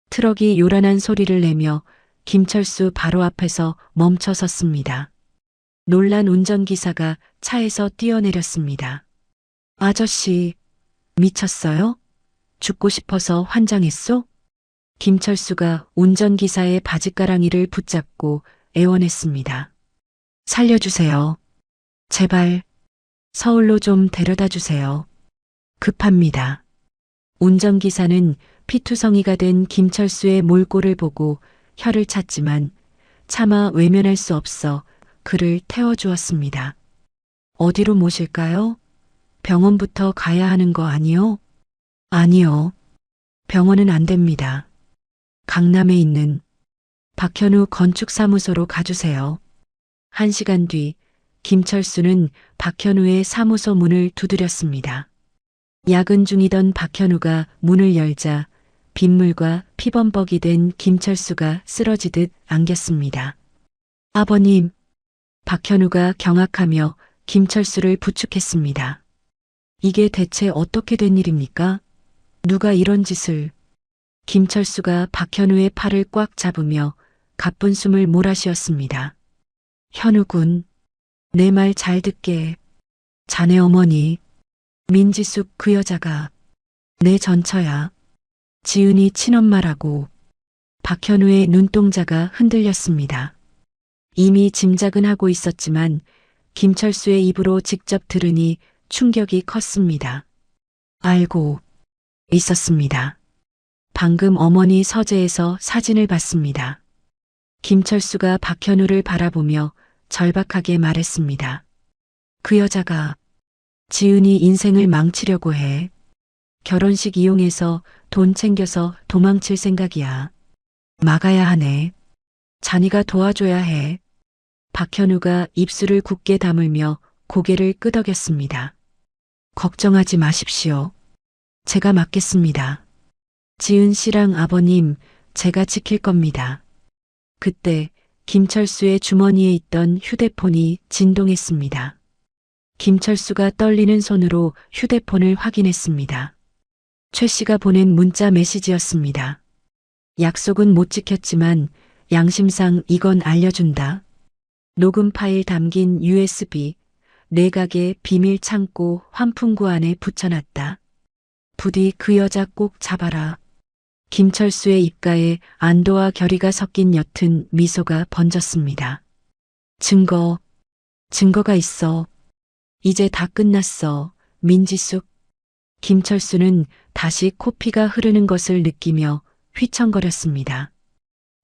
[SPEAKER 1] 트럭이 요란한 소리를 내며 김철수 바로 앞에서 멈춰 섰습니다. 놀란 운전기사가 차에서 뛰어내렸습니다. 아저씨, 미쳤어요? 죽고 싶어서 환장했소? 김철수가 운전기사의 바짓가랑이를 붙잡고 애원했습니다. 살려주세요. 제발 서울로 좀 데려다 주세요. 급합니다. 운전기사는 피투성이가 된 김철수의 몰골을 보고 혀를 찼지만 차마 외면할 수 없어 그를 태워주었습니다. 어디로 모실까요? 병원부터 가야 하는 거 아니요? 아니요. 병원은 안 됩니다. 강남에 있는 박현우 건축사무소로 가주세요. 1시간 뒤 김철수는 박현우의 사무소 문을 두드렸습니다. 야근 중이던 박현우가 문을 열자 빗물과 피범벅이 된 김철수가 쓰러지듯 안겼습니다. 아버님, 박현우가 경악하며 김철수를 부축했습니다. 이게 대체 어떻게 된 일입니까? 누가 이런 짓을... 김철수가 박현우의 팔을 꽉 잡으며 가쁜 숨을 몰아쉬었습니다. 현우군, 내 말 잘 듣게. 자네 어머니, 민지숙 그 여자가 내 전처야. 지은이 친엄마라고. 박현우의 눈동자가 흔들렸습니다. 이미 짐작은 하고 있었지만 김철수의 입으로 직접 들으니 충격이 컸습니다. 알고 있었습니다. 방금 어머니 서재에서 사진을 봤습니다. 김철수가 박현우를 바라보며 절박하게 말했습니다. 그 여자가 지은이 인생을 망치려고 해. 결혼식 이용해서 돈 챙겨서 도망칠 생각이야. 막아야 하네. 자네가 도와줘야 해. 박현우가 입술을 굳게 다물며 고개를 끄덕였습니다. 걱정하지 마십시오. 제가 맡겠습니다. 지은 씨랑 아버님, 제가 지킬 겁니다. 그때 김철수의 주머니에 있던 휴대폰이 진동했습니다. 김철수가 떨리는 손으로 휴대폰을 확인했습니다. 최 씨가 보낸 문자 메시지였습니다. 약속은 못 지켰지만 양심상 이건 알려준다. 녹음 파일 담긴 USB, 내각의 비밀 창고 환풍구 안에 붙여놨다. 부디 그 여자 꼭 잡아라. 김철수의 입가에 안도와 결의가 섞인 옅은 미소가 번졌습니다. 증거가 있어. 이제 다 끝났어. 민지숙. 김철수는 다시 코피가 흐르는 것을 느끼며 휘청거렸습니다.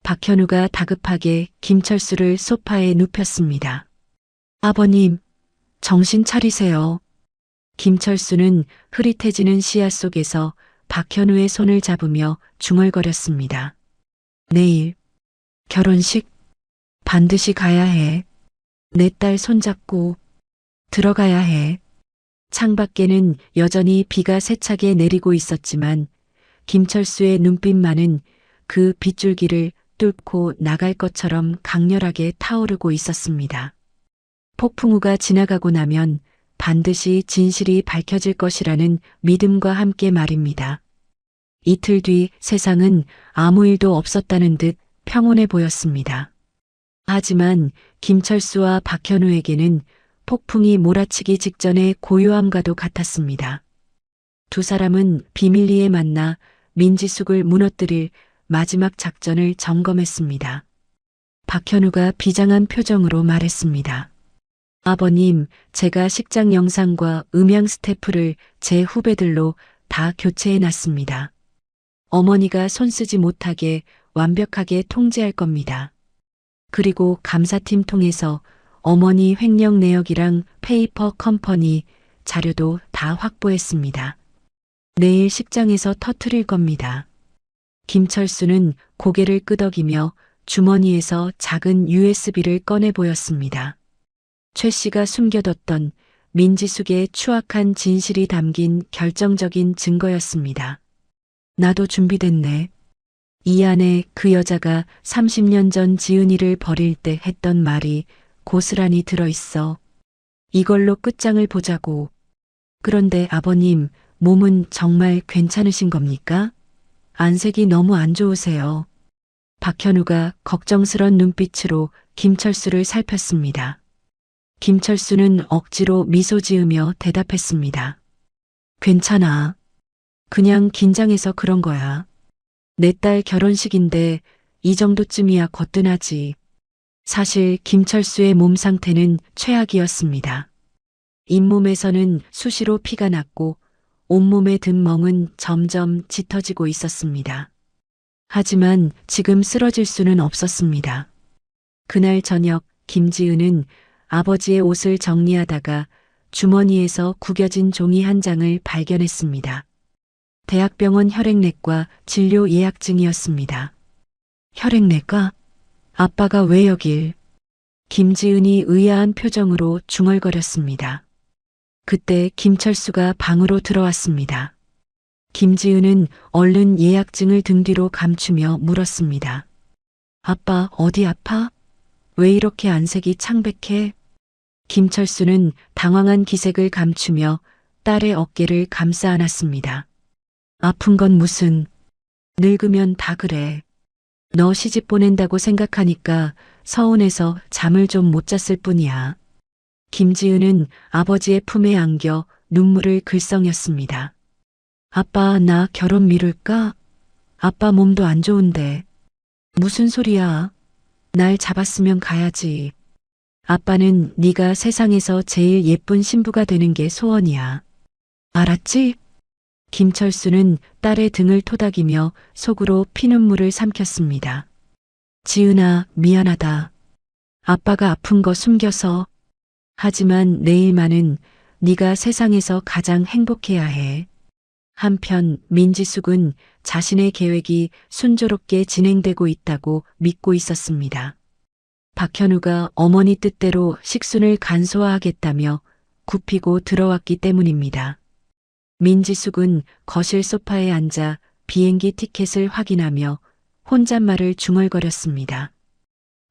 [SPEAKER 1] 박현우가 다급하게 김철수를 소파에 눕혔습니다. 아버님, 정신 차리세요. 김철수는 흐릿해지는 시야 속에서 박현우의 손을 잡으며 중얼거렸습니다. 내일 결혼식 반드시 가야 해. 내 딸 손잡고 들어가야 해. 창밖에는 여전히 비가 세차게 내리고 있었지만 김철수의 눈빛만은 그 빗줄기를 뚫고 나갈 것처럼 강렬하게 타오르고 있었습니다. 폭풍우가 지나가고 나면 반드시 진실이 밝혀질 것이라는 믿음과 함께 말입니다. 이틀 뒤 세상은 아무 일도 없었다는 듯 평온해 보였습니다. 하지만 김철수와 박현우에게는 폭풍이 몰아치기 직전의 고요함과도 같았습니다. 두 사람은 비밀리에 만나 민지숙을 무너뜨릴 마지막 작전을 점검했습니다. 박현우가 비장한 표정으로 말했습니다. 아버님, 제가 식장 영상과 음향 스태프를 제 후배들로 다 교체해 놨습니다. 어머니가 손쓰지 못하게 완벽하게 통제할 겁니다. 그리고 감사팀 통해서 어머니 횡령 내역이랑 페이퍼 컴퍼니 자료도 다 확보했습니다. 내일 식장에서 터트릴 겁니다. 김철수는 고개를 끄덕이며 주머니에서 작은 USB를 꺼내 보였습니다. 최 씨가 숨겨뒀던 민지숙의 추악한 진실이 담긴 결정적인 증거였습니다. 나도 준비됐네. 이 안에 그 여자가 30년 전 지은이를 버릴 때 했던 말이 고스란히 들어있어. 이걸로 끝장을 보자고. 그런데 아버님, 몸은 정말 괜찮으신 겁니까? 안색이 너무 안 좋으세요. 박현우가 걱정스런 눈빛으로 김철수를 살폈습니다. 김철수는 억지로 미소 지으며 대답했습니다. 괜찮아. 그냥 긴장해서 그런 거야. 내 딸 결혼식인데 이 정도쯤이야 거뜬하지. 사실 김철수의 몸 상태는 최악이었습니다. 잇몸에서는 수시로 피가 났고 온몸에 든 멍은 점점 짙어지고 있었습니다. 하지만 지금 쓰러질 수는 없었습니다. 그날 저녁 김지은은 아버지의 옷을 정리하다가 주머니에서 구겨진 종이 한 장을 발견했습니다. 대학병원 혈액내과 진료 예약증이었습니다. 혈액내과? 아빠가 왜 여길? 김지은이 의아한 표정으로 중얼거렸습니다. 그때 김철수가 방으로 들어왔습니다. 김지은은 얼른 예약증을 등 뒤로 감추며 물었습니다. 아빠 어디 아파? 왜 이렇게 안색이 창백해? 김철수는 당황한 기색을 감추며 딸의 어깨를 감싸 안았습니다. 아픈 건 무슨, 늙으면 다 그래. 너 시집 보낸다고 생각하니까 서운해서 잠을 좀 못 잤을 뿐이야. 김지은은 아버지의 품에 안겨 눈물을 글썽였습니다. 아빠, 나 결혼 미룰까? 아빠 몸도 안 좋은데. 무슨 소리야? 날 잡았으면 가야지. 아빠는 네가 세상에서 제일 예쁜 신부가 되는 게 소원이야. 알았지? 김철수는 딸의 등을 토닥이며 속으로 피눈물을 삼켰습니다. 지은아, 미안하다. 아빠가 아픈 거 숨겨서. 하지만 내일만은 네가 세상에서 가장 행복해야 해. 한편 민지숙은 자신의 계획이 순조롭게 진행되고 있다고 믿고 있었습니다. 박현우가 어머니 뜻대로 식순을 간소화하겠다며 굽히고 들어왔기 때문입니다. 민지숙은 거실 소파에 앉아 비행기 티켓을 확인하며 혼잣말을 중얼거렸습니다.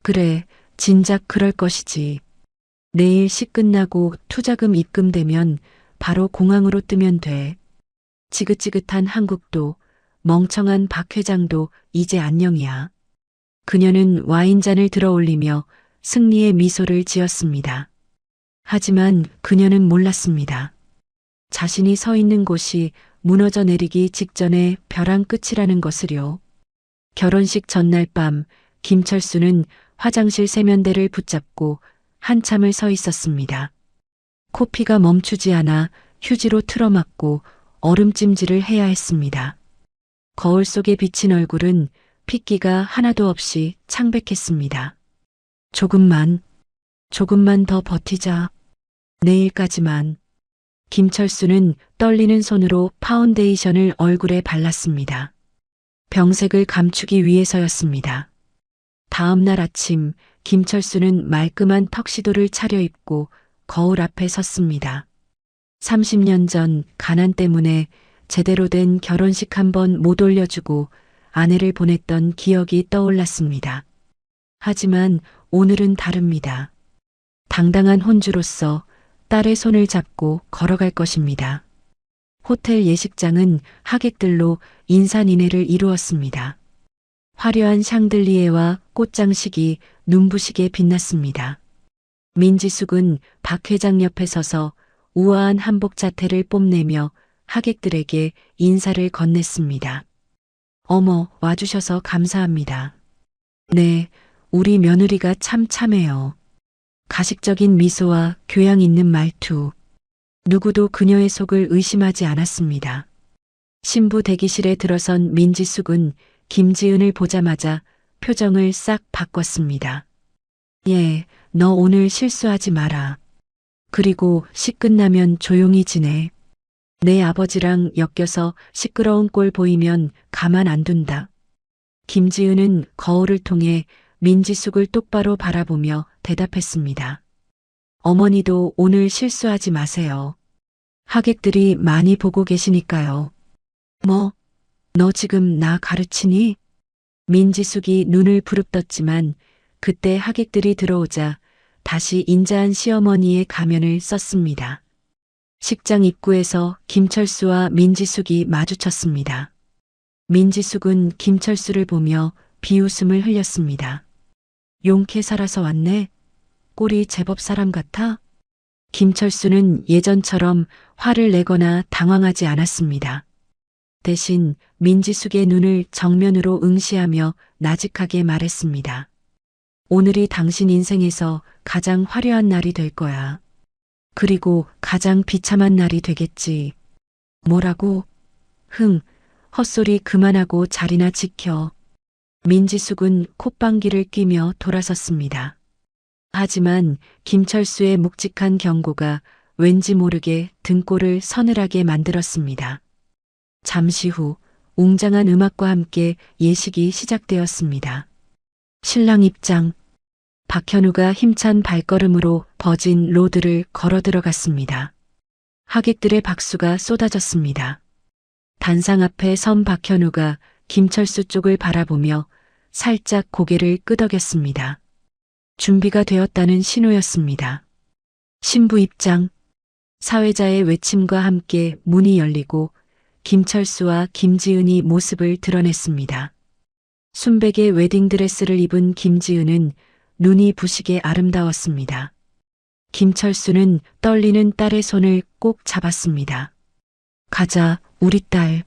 [SPEAKER 1] 그래, 진작 그럴 것이지. 내일 시 끝나고 투자금 입금되면 바로 공항으로 뜨면 돼. 지긋지긋한 한국도 멍청한 박 회장도 이제 안녕이야. 그녀는 와인잔을 들어 올리며 승리의 미소를 지었습니다. 하지만 그녀는 몰랐습니다. 자신이 서 있는 곳이 무너져 내리기 직전의 벼랑 끝이라는 것을요. 결혼식 전날 밤 김철수는 화장실 세면대를 붙잡고 한참을 서 있었습니다. 코피가 멈추지 않아 휴지로 틀어막고 얼음찜질을 해야 했습니다. 거울 속에 비친 얼굴은 핏기가 하나도 없이 창백했습니다. 조금만 더 버티자. 내일까지만. 김철수는 떨리는 손으로 파운데이션을 얼굴에 발랐습니다. 병색을 감추기 위해서였습니다. 다음 날 아침 김철수는 말끔한 턱시도를 차려입고 거울 앞에 섰습니다. 30년 전 가난 때문에 제대로 된 결혼식 한번 못 올려주고 아내를 보냈던 기억이 떠올랐습니다. 하지만 오늘은 다릅니다. 당당한 혼주로서 딸의 손을 잡고 걸어갈 것입니다. 호텔 예식장은 하객들로 인산인해를 이루었습니다. 화려한 샹들리에와 꽃장식이 눈부시게 빛났습니다. 민지숙은 박 회장 옆에 서서 우아한 한복 자태를 뽐내며 하객들에게 인사를 건넸습니다. 어머, 와주셔서 감사합니다. 네, 우리 며느리가 참 참해요. 가식적인 미소와 교양 있는 말투. 누구도 그녀의 속을 의심하지 않았습니다. 신부 대기실에 들어선 민지숙은 김지은을 보자마자 표정을 싹 바꿨습니다. 예, 너 오늘 실수하지 마라. 그리고 시 끝나면 조용히 지내. 내 아버지랑 엮여서 시끄러운 꼴 보이면 가만 안 둔다. 김지은은 거울을 통해 민지숙을 똑바로 바라보며 대답했습니다. 어머니도 오늘 실수하지 마세요. 하객들이 많이 보고 계시니까요. 뭐, 너 지금 나 가르치니? 민지숙이 눈을 부릅떴지만 그때 하객들이 들어오자 다시 인자한 시어머니의 가면을 썼습니다. 식장 입구에서 김철수와 민지숙이 마주쳤습니다. 민지숙은 김철수를 보며 비웃음을 흘렸습니다. 용케 살아서 왔네. 꼴이 제법 사람 같아? 김철수는 예전처럼 화를 내거나 당황하지 않았습니다. 대신 민지숙의 눈을 정면으로 응시하며 나직하게 말했습니다. 오늘이 당신 인생에서 가장 화려한 날이 될 거야. 그리고 가장 비참한 날이 되겠지. 뭐라고? 헛소리 그만하고 자리나 지켜. 민지숙은 콧방귀를 뀌며 돌아섰습니다. 하지만 김철수의 묵직한 경고가 왠지 모르게 등골을 서늘하게 만들었습니다. 잠시 후 웅장한 음악과 함께 예식이 시작되었습니다. 신랑 입장. 박현우가 힘찬 발걸음으로 버진 로드를 걸어 들어갔습니다. 하객들의 박수가 쏟아졌습니다. 단상 앞에 선 박현우가 김철수 쪽을 바라보며 살짝 고개를 끄덕였습니다. 준비가 되었다는 신호였습니다. 신부 입장. 사회자의 외침과 함께 문이 열리고 김철수와 김지은이 모습을 드러냈습니다. 순백의 웨딩드레스를 입은 김지은은 눈이 부시게 아름다웠습니다. 김철수는 떨리는 딸의 손을 꼭 잡았습니다. 가자, 우리 딸.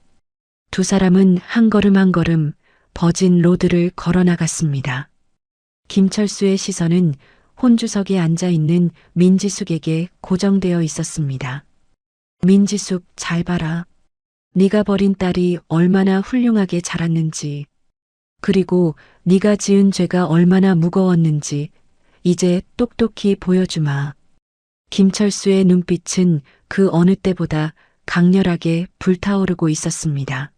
[SPEAKER 1] 두 사람은 한 걸음 한 걸음 버진 로드를 걸어 나갔습니다. 김철수의 시선은 혼주석에 앉아 있는 민지숙에게 고정되어 있었습니다. 민지숙, 잘 봐라. 네가 버린 딸이 얼마나 훌륭하게 자랐는지, 그리고 네가 지은 죄가 얼마나 무거웠는지 이제 똑똑히 보여주마. 김철수의 눈빛은 그 어느 때보다 강렬하게 불타오르고 있었습니다.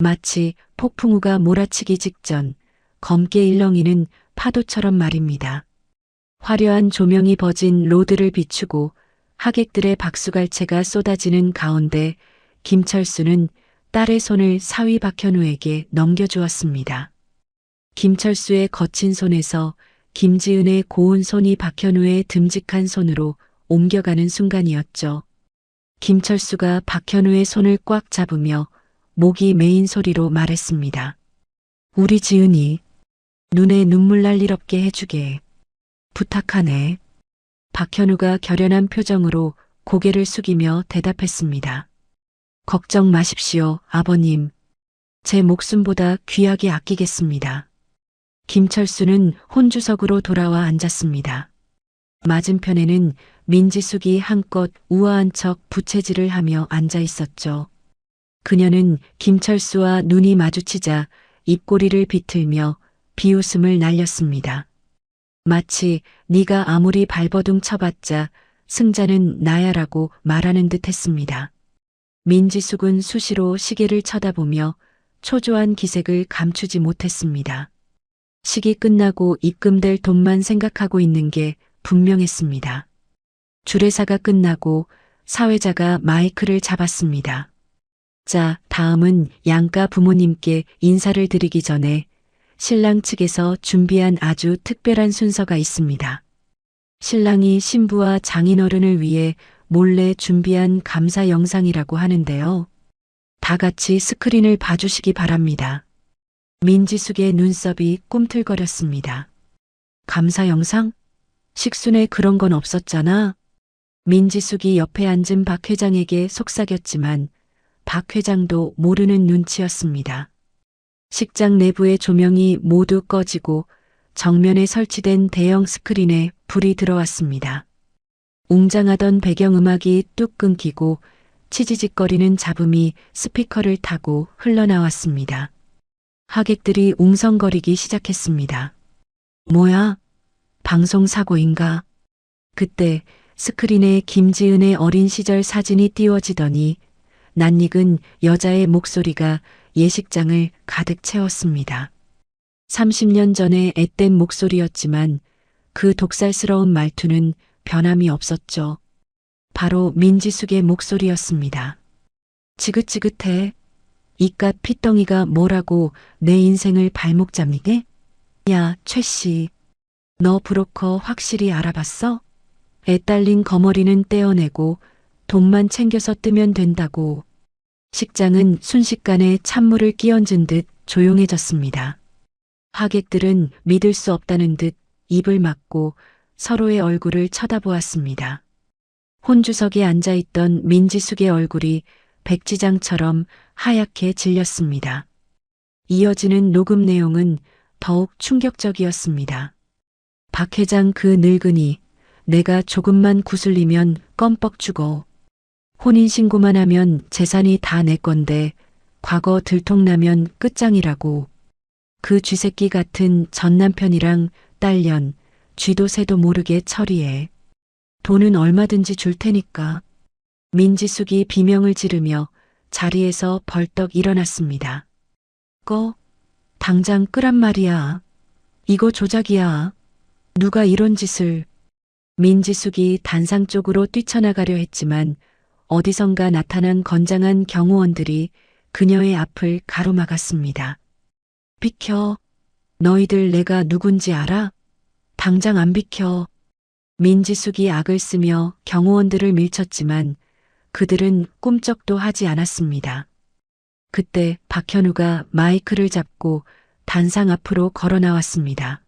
[SPEAKER 1] 마치 폭풍우가 몰아치기 직전 검게 일렁이는 파도처럼 말입니다. 화려한 조명이 버진 로드를 비추고 하객들의 박수갈채가 쏟아지는 가운데 김철수는 딸의 손을 사위 박현우에게 넘겨주었습니다. 김철수의 거친 손에서 김지은의 고운 손이 박현우의 듬직한 손으로 옮겨가는 순간이었죠. 김철수가 박현우의 손을 꽉 잡으며 목이 메인 소리로 말했습니다. 우리 지은이 눈에 눈물 날 일 없게 해주게. 부탁하네. 박현우가 결연한 표정으로 고개를 숙이며 대답했습니다. 걱정 마십시오, 아버님. 제 목숨보다 귀하게 아끼겠습니다. 김철수는 혼주석으로 돌아와 앉았습니다. 맞은편에는 민지숙이 한껏 우아한 척 부채질을 하며 앉아 있었죠. 그녀는 김철수와 눈이 마주치자 입꼬리를 비틀며 비웃음을 날렸습니다. 마치 네가 아무리 발버둥 쳐봤자 승자는 나야라고 말하는 듯 했습니다. 민지숙은 수시로 시계를 쳐다보며 초조한 기색을 감추지 못했습니다. 식이 끝나고 입금될 돈만 생각하고 있는 게 분명했습니다. 주례사가 끝나고 사회자가 마이크를 잡았습니다. 자, 다음은 양가 부모님께 인사를 드리기 전에 신랑 측에서 준비한 아주 특별한 순서가 있습니다. 신랑이 신부와 장인어른을 위해 몰래 준비한 감사 영상이라고 하는데요. 다 같이 스크린을 봐주시기 바랍니다. 민지숙의 눈썹이 꿈틀거렸습니다. 감사 영상? 식순에 그런 건 없었잖아. 민지숙이 옆에 앉은 박 회장에게 속삭였지만 박 회장도 모르는 눈치였습니다. 식장 내부의 조명이 모두 꺼지고 정면에 설치된 대형 스크린에 불이 들어왔습니다. 웅장하던 배경음악이 뚝 끊기고 치지직거리는 잡음이 스피커를 타고 흘러나왔습니다. 하객들이 웅성거리기 시작했습니다. 뭐야? 방송 사고인가? 그때 스크린에 김지은의 어린 시절 사진이 띄워지더니 낯익은 여자의 목소리가 예식장을 가득 채웠습니다. 30년 전의 앳된 목소리였지만 그 독살스러운 말투는 변함이 없었죠. 바로 민지숙의 목소리였습니다. 지긋지긋해. 이깟 핏덩이가 뭐라고 내 인생을 발목 잡니게? 야, 최 씨. 너 브로커 확실히 알아봤어? 애 딸린 거머리는 떼어내고 돈만 챙겨서 뜨면 된다고. 식장은 순식간에 찬물을 끼얹은 듯 조용해졌습니다. 하객들은 믿을 수 없다는 듯 입을 막고 서로의 얼굴을 쳐다보았습니다. 혼주석에 앉아있던 민지숙의 얼굴이 백지장처럼 하얗게 질렸습니다. 이어지는 녹음 내용은 더욱 충격적이었습니다. 박 회장 그 늙은이, 내가 조금만 구슬리면 껌뻑 죽어. 혼인신고만 하면 재산이 다 내 건데 과거 들통나면 끝장이라고. 그 쥐새끼 같은 전 남편이랑 딸년, 쥐도 새도 모르게 처리해. 돈은 얼마든지 줄 테니까. 민지숙이 비명을 지르며 자리에서 벌떡 일어났습니다. 당장 끄란 말이야. 이거 조작이야. 누가 이런 짓을. 민지숙이 단상 쪽으로 뛰쳐나가려 했지만 어디선가 나타난 건장한 경호원들이 그녀의 앞을 가로막았습니다. 비켜. 너희들 내가 누군지 알아? 당장 안 비켜. 민지숙이 악을 쓰며 경호원들을 밀쳤지만 그들은 꿈쩍도 하지 않았습니다. 그때 박현우가 마이크를 잡고 단상 앞으로 걸어 나왔습니다.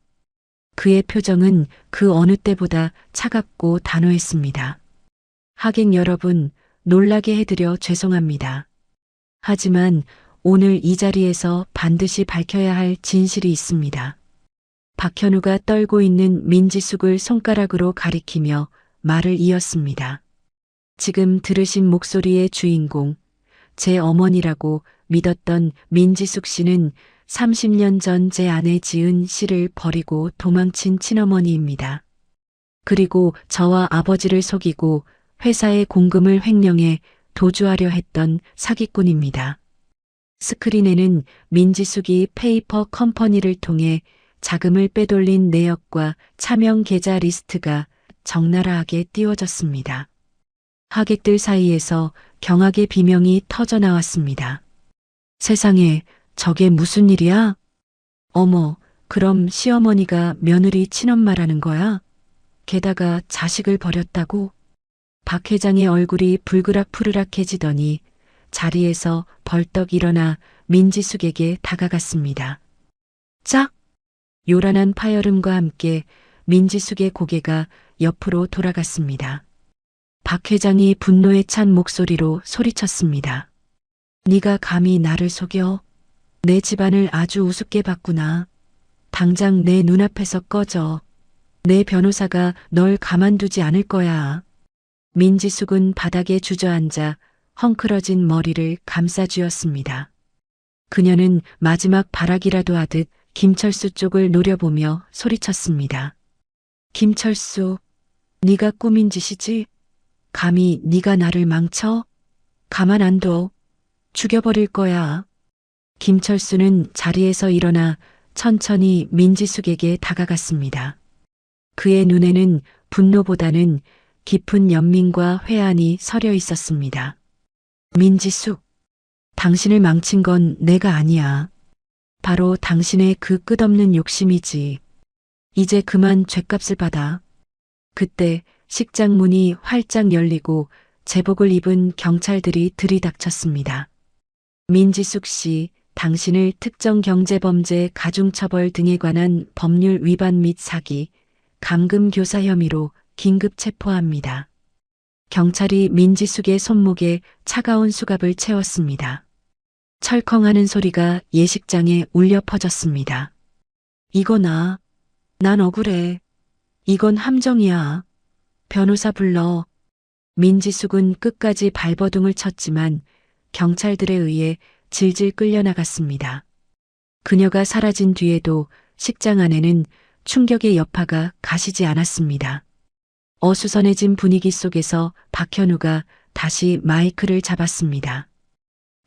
[SPEAKER 1] 그의 표정은 그 어느 때보다 차갑고 단호했습니다. 하객 여러분, 놀라게 해드려 죄송합니다. 하지만 오늘 이 자리에서 반드시 밝혀야 할 진실이 있습니다. 박현우가 떨고 있는 민지숙을 손가락으로 가리키며 말을 이었습니다. 지금 들으신 목소리의 주인공, 제 어머니라고 믿었던 민지숙 씨는 30년 전 제 아내 지은 씨를 버리고 도망친 친어머니입니다. 그리고 저와 아버지를 속이고 회사의 공금을 횡령해 도주하려 했던 사기꾼입니다. 스크린에는 민지숙이 페이퍼 컴퍼니를 통해 자금을 빼돌린 내역과 차명 계좌 리스트가 적나라하게 띄워졌습니다. 하객들 사이에서 경악의 비명이 터져 나왔습니다. 세상에, 저게 무슨 일이야? 어머, 그럼 시어머니가 며느리 친엄마라는 거야? 게다가 자식을 버렸다고? 박 회장의 얼굴이 불그락푸르락해지더니 자리에서 벌떡 일어나 민지숙에게 다가갔습니다. 짝! 요란한 파열음과 함께 민지숙의 고개가 옆으로 돌아갔습니다. 박 회장이 분노에 찬 목소리로 소리쳤습니다. 네가 감히 나를 속여? 내 집안을 아주 우습게 봤구나. 당장 내 눈앞에서 꺼져. 내 변호사가 널 가만두지 않을 거야. 민지숙은 바닥에 주저앉아 헝클어진 머리를 감싸쥐었습니다. 그녀는 마지막 발악이라도 하듯 김철수 쪽을 노려보며 소리쳤습니다. 김철수, 네가 꾸민 짓이지? 감히 네가 나를 망쳐? 가만 안 둬. 죽여버릴 거야. 김철수는 자리에서 일어나 천천히 민지숙에게 다가갔습니다. 그의 눈에는 분노보다는 깊은 연민과 회한이 서려 있었습니다. 민지숙, 당신을 망친 건 내가 아니야. 바로 당신의 그 끝없는 욕심이지. 이제 그만 죗값을 받아. 그때 식장 문이 활짝 열리고 제복을 입은 경찰들이 들이닥쳤습니다. 민지숙 씨, 당신을 특정 경제범죄 가중처벌 등에 관한 법률 위반 및 사기, 감금교사 혐의로 긴급 체포합니다. 경찰이 민지숙의 손목에 차가운 수갑을 채웠습니다. 철컹하는 소리가 예식장에 울려 퍼졌습니다. 이거 나, 난 억울해. 이건 함정이야. 변호사 불러. 민지숙은 끝까지 발버둥을 쳤지만 경찰들에 의해 질질 끌려나갔습니다. 그녀가 사라진 뒤에도 식장 안에는 충격의 여파가 가시지 않았습니다. 어수선해진 분위기 속에서 박현우가 다시 마이크를 잡았습니다.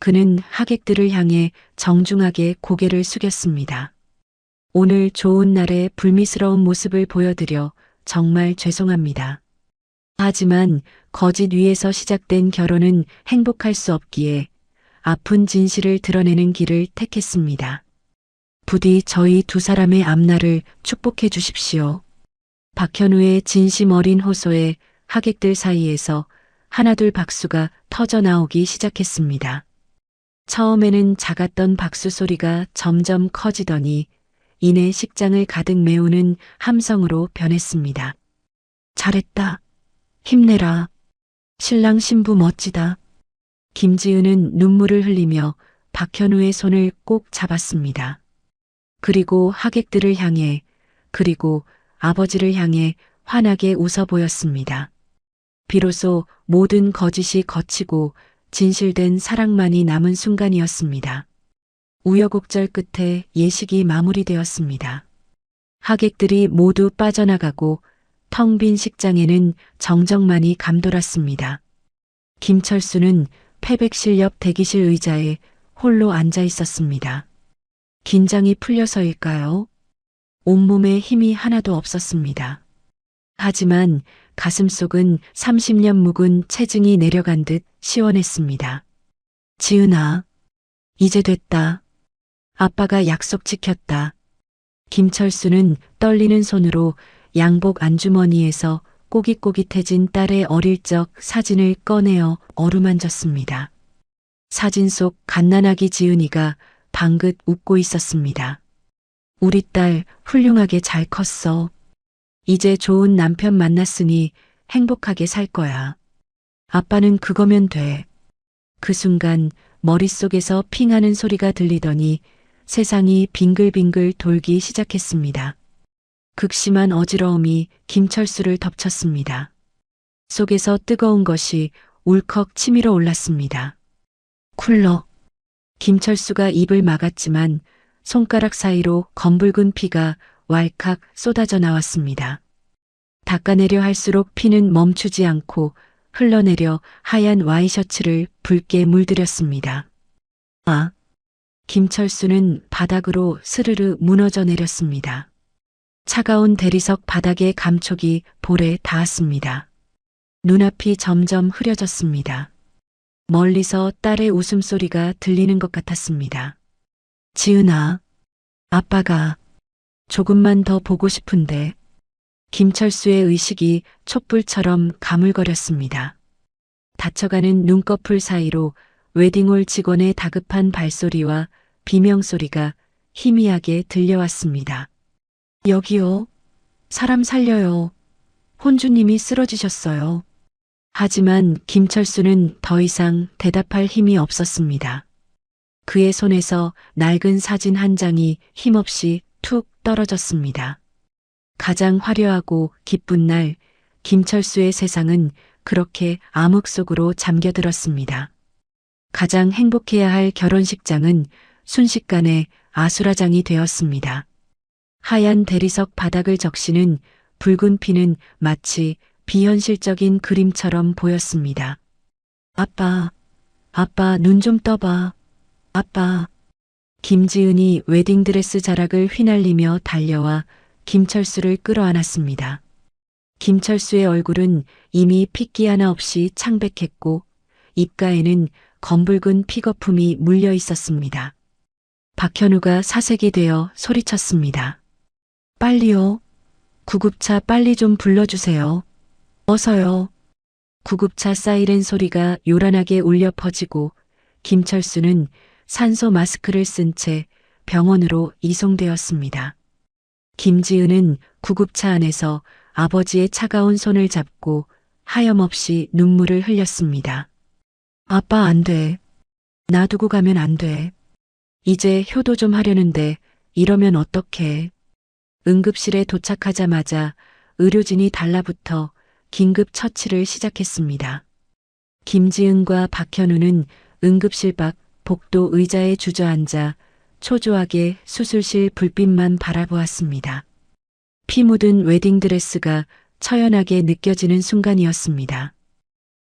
[SPEAKER 1] 그는 하객들을 향해 정중하게 고개를 숙였습니다. 오늘 좋은 날에 불미스러운 모습을 보여드려 정말 죄송합니다. 하지만 거짓 위에서 시작된 결혼은 행복할 수 없기에 아픈 진실을 드러내는 길을 택했습니다. 부디 저희 두 사람의 앞날을 축복해 주십시오. 박현우의 진심 어린 호소에 하객들 사이에서 하나둘 박수가 터져 나오기 시작했습니다. 처음에는 작았던 박수 소리가 점점 커지더니 이내 식장을 가득 메우는 함성으로 변했습니다. 잘했다. 힘내라. 신랑 신부 멋지다. 김지은은 눈물을 흘리며 박현우의 손을 꼭 잡았습니다. 그리고 하객들을 향해, 그리고 아버지를 향해 환하게 웃어 보였습니다. 비로소 모든 거짓이 거치고 진실된 사랑만이 남은 순간이었습니다. 우여곡절 끝에 예식이 마무리되었습니다. 하객들이 모두 빠져나가고 텅 빈 식장에는 정적만이 감돌았습니다. 김철수는 패백실 옆 대기실 의자에 홀로 앉아 있었습니다. 긴장이 풀려서일까요? 온몸에 힘이 하나도 없었습니다. 하지만 가슴속은 30년 묵은 체증이 내려간 듯 시원했습니다. 지은아, 이제 됐다. 아빠가 약속 지켰다. 김철수는 떨리는 손으로 양복 안주머니에서 꼬깃꼬깃해진 딸의 어릴 적 사진을 꺼내어 어루만졌습니다. 사진 속 갓난아기 지은이가 방긋 웃고 있었습니다. 우리 딸 훌륭하게 잘 컸어. 이제 좋은 남편 만났으니 행복하게 살 거야. 아빠는 그거면 돼. 그 순간 머릿속에서 핑하는 소리가 들리더니 세상이 빙글빙글 돌기 시작했습니다. 극심한 어지러움이 김철수를 덮쳤습니다. 속에서 뜨거운 것이 울컥 치밀어 올랐습니다. 쿨러. 김철수가 입을 막았지만 손가락 사이로 검붉은 피가 왈칵 쏟아져 나왔습니다. 닦아내려 할수록 피는 멈추지 않고 흘러내려 하얀 와이셔츠를 붉게 물들였습니다. 아! 김철수는 바닥으로 스르르 무너져 내렸습니다. 차가운 대리석 바닥의 감촉이 볼에 닿았습니다. 눈앞이 점점 흐려졌습니다. 멀리서 딸의 웃음소리가 들리는 것 같았습니다. 지은아, 아빠가 조금만 더 보고 싶은데. 김철수의 의식이 촛불처럼 가물거렸습니다. 닫혀가는 눈꺼풀 사이로 웨딩홀 직원의 다급한 발소리와 비명소리가 희미하게 들려왔습니다. 여기요. 사람 살려요. 혼주님이 쓰러지셨어요. 하지만 김철수는 더 이상 대답할 힘이 없었습니다. 그의 손에서 낡은 사진 한 장이 힘없이 툭 떨어졌습니다. 가장 화려하고 기쁜 날, 김철수의 세상은 그렇게 암흑 속으로 잠겨들었습니다. 가장 행복해야 할 결혼식장은 순식간에 아수라장이 되었습니다. 하얀 대리석 바닥을 적시는 붉은 피는 마치 비현실적인 그림처럼 보였습니다. 아빠, 아빠 눈 좀 떠봐. 아빠. 김지은이 웨딩드레스 자락을 휘날리며 달려와 김철수를 끌어안았습니다. 김철수의 얼굴은 이미 핏기 하나 없이 창백했고 입가에는 검붉은 피거품이 물려 있었습니다. 박현우가 사색이 되어 소리쳤습니다. 빨리요. 구급차 빨리 좀 불러주세요. 어서요. 구급차 사이렌 소리가 요란하게 울려 퍼지고 김철수는 산소 마스크를 쓴 채 병원으로 이송되었습니다. 김지은은 구급차 안에서 아버지의 차가운 손을 잡고 하염없이 눈물을 흘렸습니다. 아빠 안 돼. 놔두고 가면 안 돼. 이제 효도 좀 하려는데 이러면 어떡해. 응급실에 도착하자마자 의료진이 달라붙어 긴급 처치를 시작했습니다. 김지은과 박현우는 응급실 밖 복도 의자에 주저앉아 초조하게 수술실 불빛만 바라보았습니다. 피 묻은 웨딩드레스가 처연하게 느껴지는 순간이었습니다.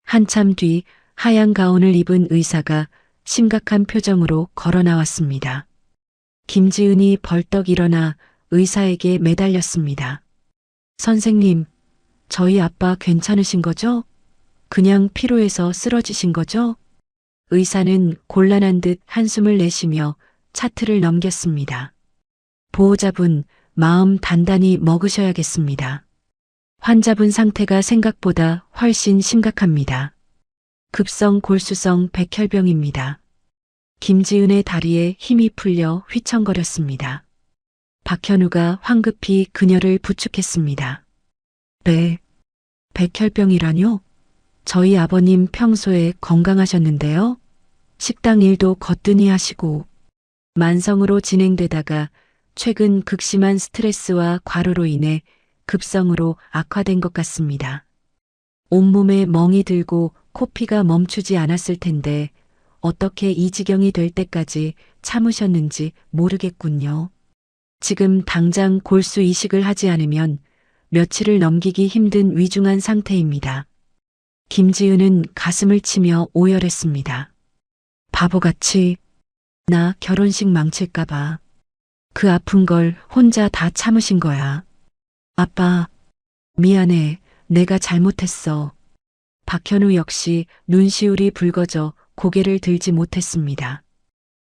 [SPEAKER 1] 한참 뒤 하얀 가운을 입은 의사가 심각한 표정으로 걸어 나왔습니다. 김지은이 벌떡 일어나 의사에게 매달렸습니다. 선생님, 저희 아빠 괜찮으신 거죠? 그냥 피로해서 쓰러지신 거죠? 의사는 곤란한 듯 한숨을 내쉬며 차트를 넘겼습니다. 보호자분, 마음 단단히 먹으셔야겠습니다. 환자분 상태가 생각보다 훨씬 심각합니다. 급성 골수성 백혈병입니다. 김지은의 다리에 힘이 풀려 휘청거렸습니다. 박현우가 황급히 그녀를 부축했습니다. 네, 백혈병이라뇨? 저희 아버님 평소에 건강하셨는데요. 식당 일도 거뜬히 하시고 만성으로 진행되다가 최근 극심한 스트레스와 과로로 인해 급성으로 악화된 것 같습니다. 온몸에 멍이 들고 코피가 멈추지 않았을 텐데 어떻게 이 지경이 될 때까지 참으셨는지 모르겠군요. 지금 당장 골수 이식을 하지 않으면 며칠을 넘기기 힘든 위중한 상태입니다. 김지은은 가슴을 치며 오열했습니다. 바보같이 나 결혼식 망칠까봐 그 아픈 걸 혼자 다 참으신 거야. 아빠, 미안해. 내가 잘못했어. 박현우 역시 눈시울이 붉어져 고개를 들지 못했습니다.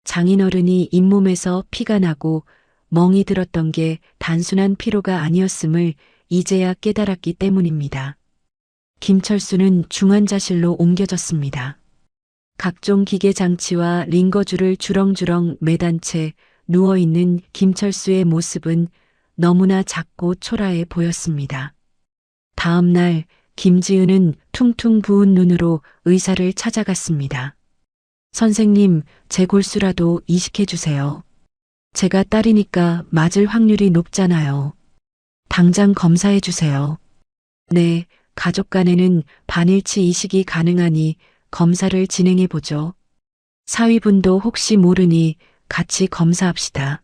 [SPEAKER 1] 장인어른이 잇몸에서 피가 나고 멍이 들었던 게 단순한 피로가 아니었음을 이제야 깨달았기 때문입니다. 김철수는 중환자실로 옮겨졌습니다. 각종 기계 장치와 링거줄을 주렁주렁 매단 채 누워있는 김철수의 모습은 너무나 작고 초라해 보였습니다. 다음 날 김지은은 퉁퉁 부은 눈으로 의사를 찾아갔습니다. 선생님, 제 골수라도 이식해 주세요. 제가 딸이니까 맞을 확률이 높잖아요. 당장 검사해 주세요. 네, 가족 간에는 반일치 이식이 가능하니 검사를 진행해 보죠. 사위분도 혹시 모르니 같이 검사합시다.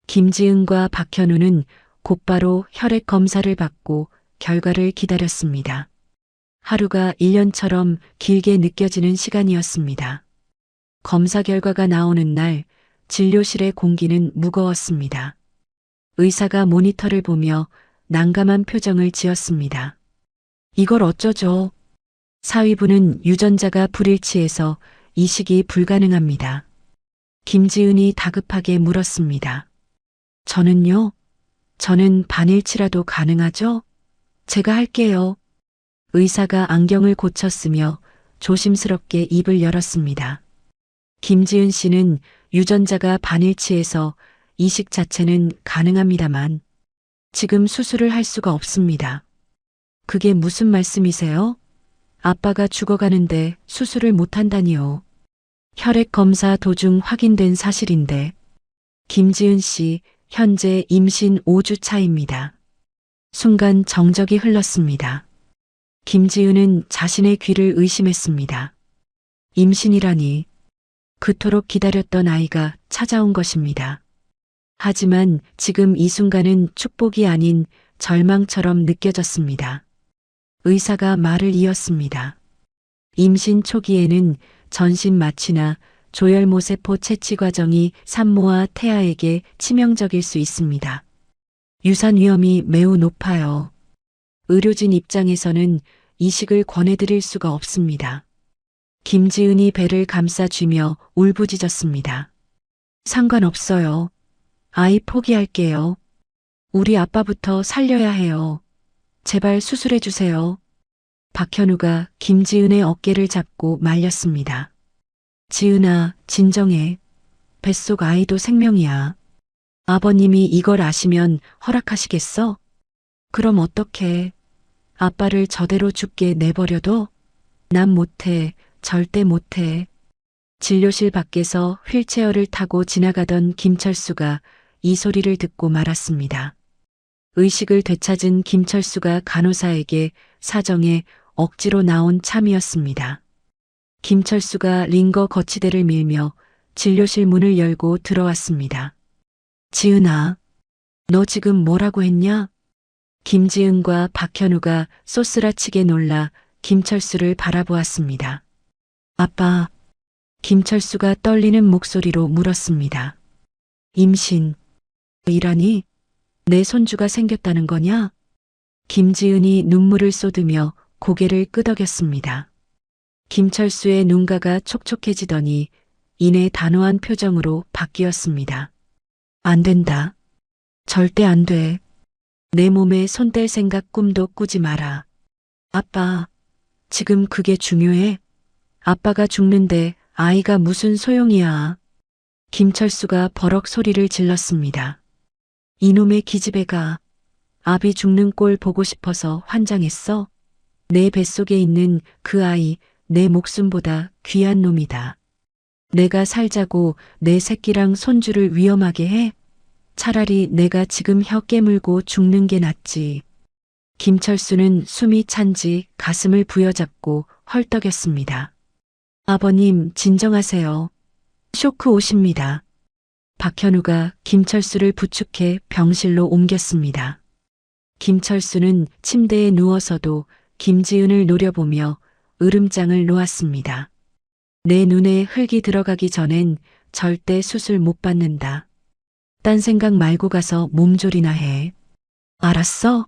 [SPEAKER 1] 김지은과 박현우는 곧바로 혈액 검사를 받고 결과를 기다렸습니다. 하루가 1년처럼 길게 느껴지는 시간이었습니다. 검사 결과가 나오는 날 진료실의 공기는 무거웠습니다. 의사가 모니터를 보며 난감한 표정을 지었습니다. 이걸 어쩌죠? 사위부는 유전자가 불일치해서 이식이 불가능합니다. 김지은이 다급하게 물었습니다. 저는요? 저는 반일치라도 가능하죠? 제가 할게요. 의사가 안경을 고쳤으며 조심스럽게 입을 열었습니다. 김지은 씨는 유전자가 반일치해서 이식 자체는 가능합니다만 지금 수술을 할 수가 없습니다. 그게 무슨 말씀이세요? 아빠가 죽어가는데 수술을 못한다니요. 혈액 검사 도중 확인된 사실인데 김지은 씨 현재 임신 5주 차입니다. 순간 정적이 흘렀습니다. 김지은은 자신의 귀를 의심했습니다. 임신이라니 그토록 기다렸던 아이가 찾아온 것입니다. 하지만 지금 이 순간은 축복이 아닌 절망처럼 느껴졌습니다. 의사가 말을 이었습니다. 임신 초기에는 전신 마취나 조혈모세포 채취 과정이 산모와 태아에게 치명적일 수 있습니다. 유산 위험이 매우 높아요. 의료진 입장에서는 이식을 권해드릴 수가 없습니다. 김지은이 배를 감싸쥐며 울부짖었습니다. 상관없어요. 아이 포기할게요. 우리 아빠부터 살려야 해요. 제발 수술해 주세요. 박현우가 김지은의 어깨를 잡고 말렸습니다. 지은아, 진정해. 뱃속 아이도 생명이야. 아버님이 이걸 아시면 허락하시겠어? 그럼 어떡해. 아빠를 저대로 죽게 내버려둬? 난 못해. 절대 못해. 진료실 밖에서 휠체어를 타고 지나가던 김철수가 이 소리를 듣고 말았습니다. 의식을 되찾은 김철수가 간호사에게 사정해 억지로 나온 참이었습니다. 김철수가 링거 거치대를 밀며 진료실 문을 열고 들어왔습니다. 지은아, 너 지금 뭐라고 했냐? 김지은과 박현우가 쏘스라치게 놀라 김철수를 바라보았습니다. 아빠, 김철수가 떨리는 목소리로 물었습니다. 임신, 이라니? 내 손주가 생겼다는 거냐? 김지은이 눈물을 쏟으며 고개를 끄덕였습니다. 김철수의 눈가가 촉촉해지더니 이내 단호한 표정으로 바뀌었습니다. 안 된다. 절대 안 돼. 내 몸에 손 뗄 생각 꿈도 꾸지 마라. 아빠, 지금 그게 중요해? 아빠가 죽는데 아이가 무슨 소용이야. 김철수가 버럭 소리를 질렀습니다. 이놈의 기집애가 아비 죽는 꼴 보고 싶어서 환장했어? 내 뱃속에 있는 그 아이 내 목숨보다 귀한 놈이다. 내가 살자고 내 새끼랑 손주를 위험하게 해? 차라리 내가 지금 혀 깨물고 죽는 게 낫지. 김철수는 숨이 찬지 가슴을 부여잡고 헐떡였습니다. 아버님, 진정하세요. 쇼크 오십니다. 박현우가 김철수를 부축해 병실로 옮겼습니다. 김철수는 침대에 누워서도 김지은을 노려보며 으름장을 놓았습니다. 내 눈에 흙이 들어가기 전엔 절대 수술 못 받는다. 딴 생각 말고 가서 몸조리나 해. 알았어?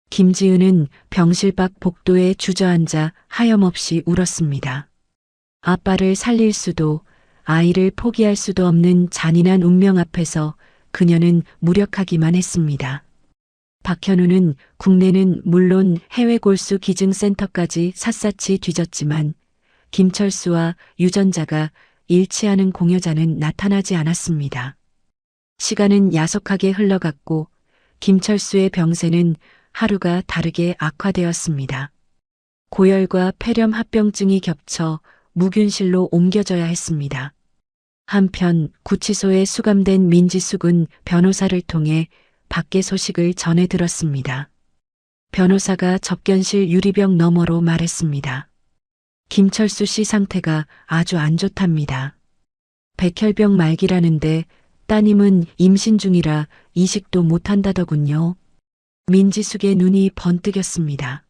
[SPEAKER 1] 김지은은 병실 밖 복도에 주저앉아 하염없이 울었습니다. 아빠를 살릴 수도 아이를 포기할 수도 없는 잔인한 운명 앞에서 그녀는 무력하기만 했습니다. 박현우는 국내는 물론 해외 골수 기증센터까지 샅샅이 뒤졌지만 김철수와 유전자가 일치하는 공여자는 나타나지 않았습니다. 시간은 야속하게 흘러갔고 김철수의 병세는 하루가 다르게 악화되었습니다. 고열과 폐렴 합병증이 겹쳐 무균실로 옮겨져야 했습니다. 한편 구치소에 수감된 민지숙은 변호사를 통해 밖의 소식을 전해 들었습니다. 변호사가 접견실 유리병 너머로 말했습니다. 김철수 씨 상태가 아주 안 좋답니다. 백혈병 말기라는데 따님은 임신 중이라 이식도 못한다더군요. 민지숙의 눈이 번뜩였습니다.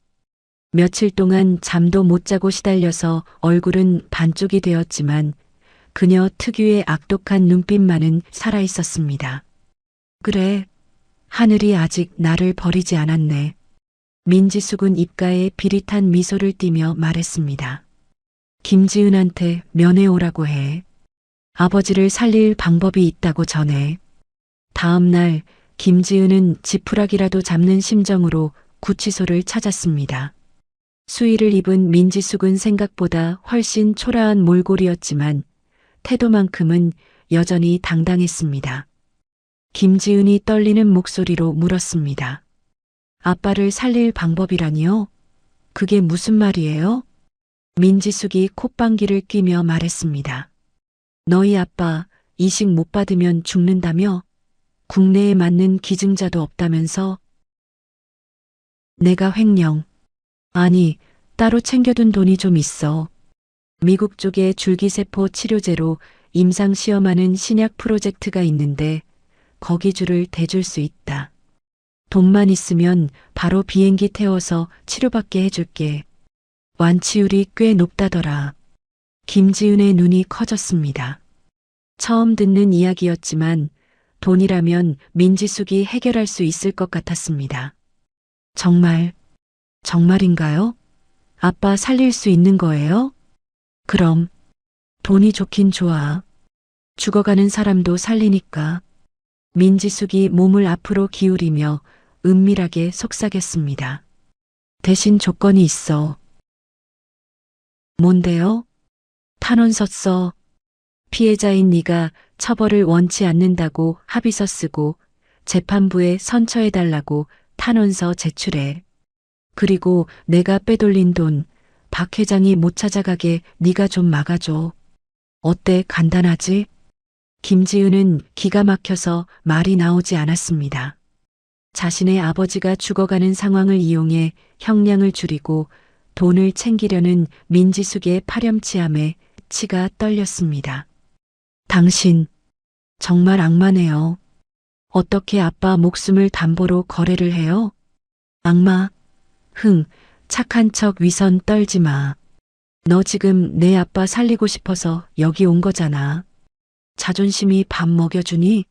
[SPEAKER 1] 며칠 동안 잠도 못 자고 시달려서 얼굴은 반쪽이 되었지만 그녀 특유의 악독한 눈빛만은 살아있었습니다. 그래, 하늘이 아직 나를 버리지 않았네. 민지숙은 입가에 비릿한 미소를 띠며 말했습니다. 김지은한테 면회 오라고 해. 아버지를 살릴 방법이 있다고 전해. 다음 날 김지은은 지푸라기라도 잡는 심정으로 구치소를 찾았습니다. 수의를 입은 민지숙은 생각보다 훨씬 초라한 몰골이었지만 태도만큼은 여전히 당당했습니다. 김지은이 떨리는 목소리로 물었습니다. 아빠를 살릴 방법이라니요? 그게 무슨 말이에요? 민지숙이 콧방귀를 뀌며 말했습니다. 너희 아빠 이식 못 받으면 죽는다며? 국내에 맞는 기증자도 없다면서? 내가 횡령. 아니, 따로 챙겨둔 돈이 좀 있어. 미국 쪽에 줄기세포 치료제로 임상 시험하는 신약 프로젝트가 있는데 거기 줄을 대줄 수 있다. 돈만 있으면 바로 비행기 태워서 치료받게 해줄게. 완치율이 꽤 높다더라. 김지은의 눈이 커졌습니다. 처음 듣는 이야기였지만 돈이라면 민지숙이 해결할 수 있을 것 같았습니다. 정말인가요? 아빠 살릴 수 있는 거예요? 그럼 돈이 좋긴 좋아. 죽어가는 사람도 살리니까. 민지숙이 몸을 앞으로 기울이며 은밀하게 속삭였습니다. 대신 조건이 있어. 뭔데요? 탄원서 써. 피해자인 네가 처벌을 원치 않는다고 합의서 쓰고 재판부에 선처해달라고 탄원서 제출해. 그리고 내가 빼돌린 돈 박 회장이 못 찾아가게 네가 좀 막아줘. 어때, 간단하지? 김지은은 기가 막혀서 말이 나오지 않았습니다. 자신의 아버지가 죽어가는 상황을 이용해 형량을 줄이고 돈을 챙기려는 민지숙의 파렴치함에 치가 떨렸습니다. 당신 정말 악마네요. 어떻게 아빠 목숨을 담보로 거래를 해요? 악마? 착한 척 위선 떨지 마. 너 지금 내 아빠 살리고 싶어서 여기 온 거잖아. 자존심이 밥 먹여주니?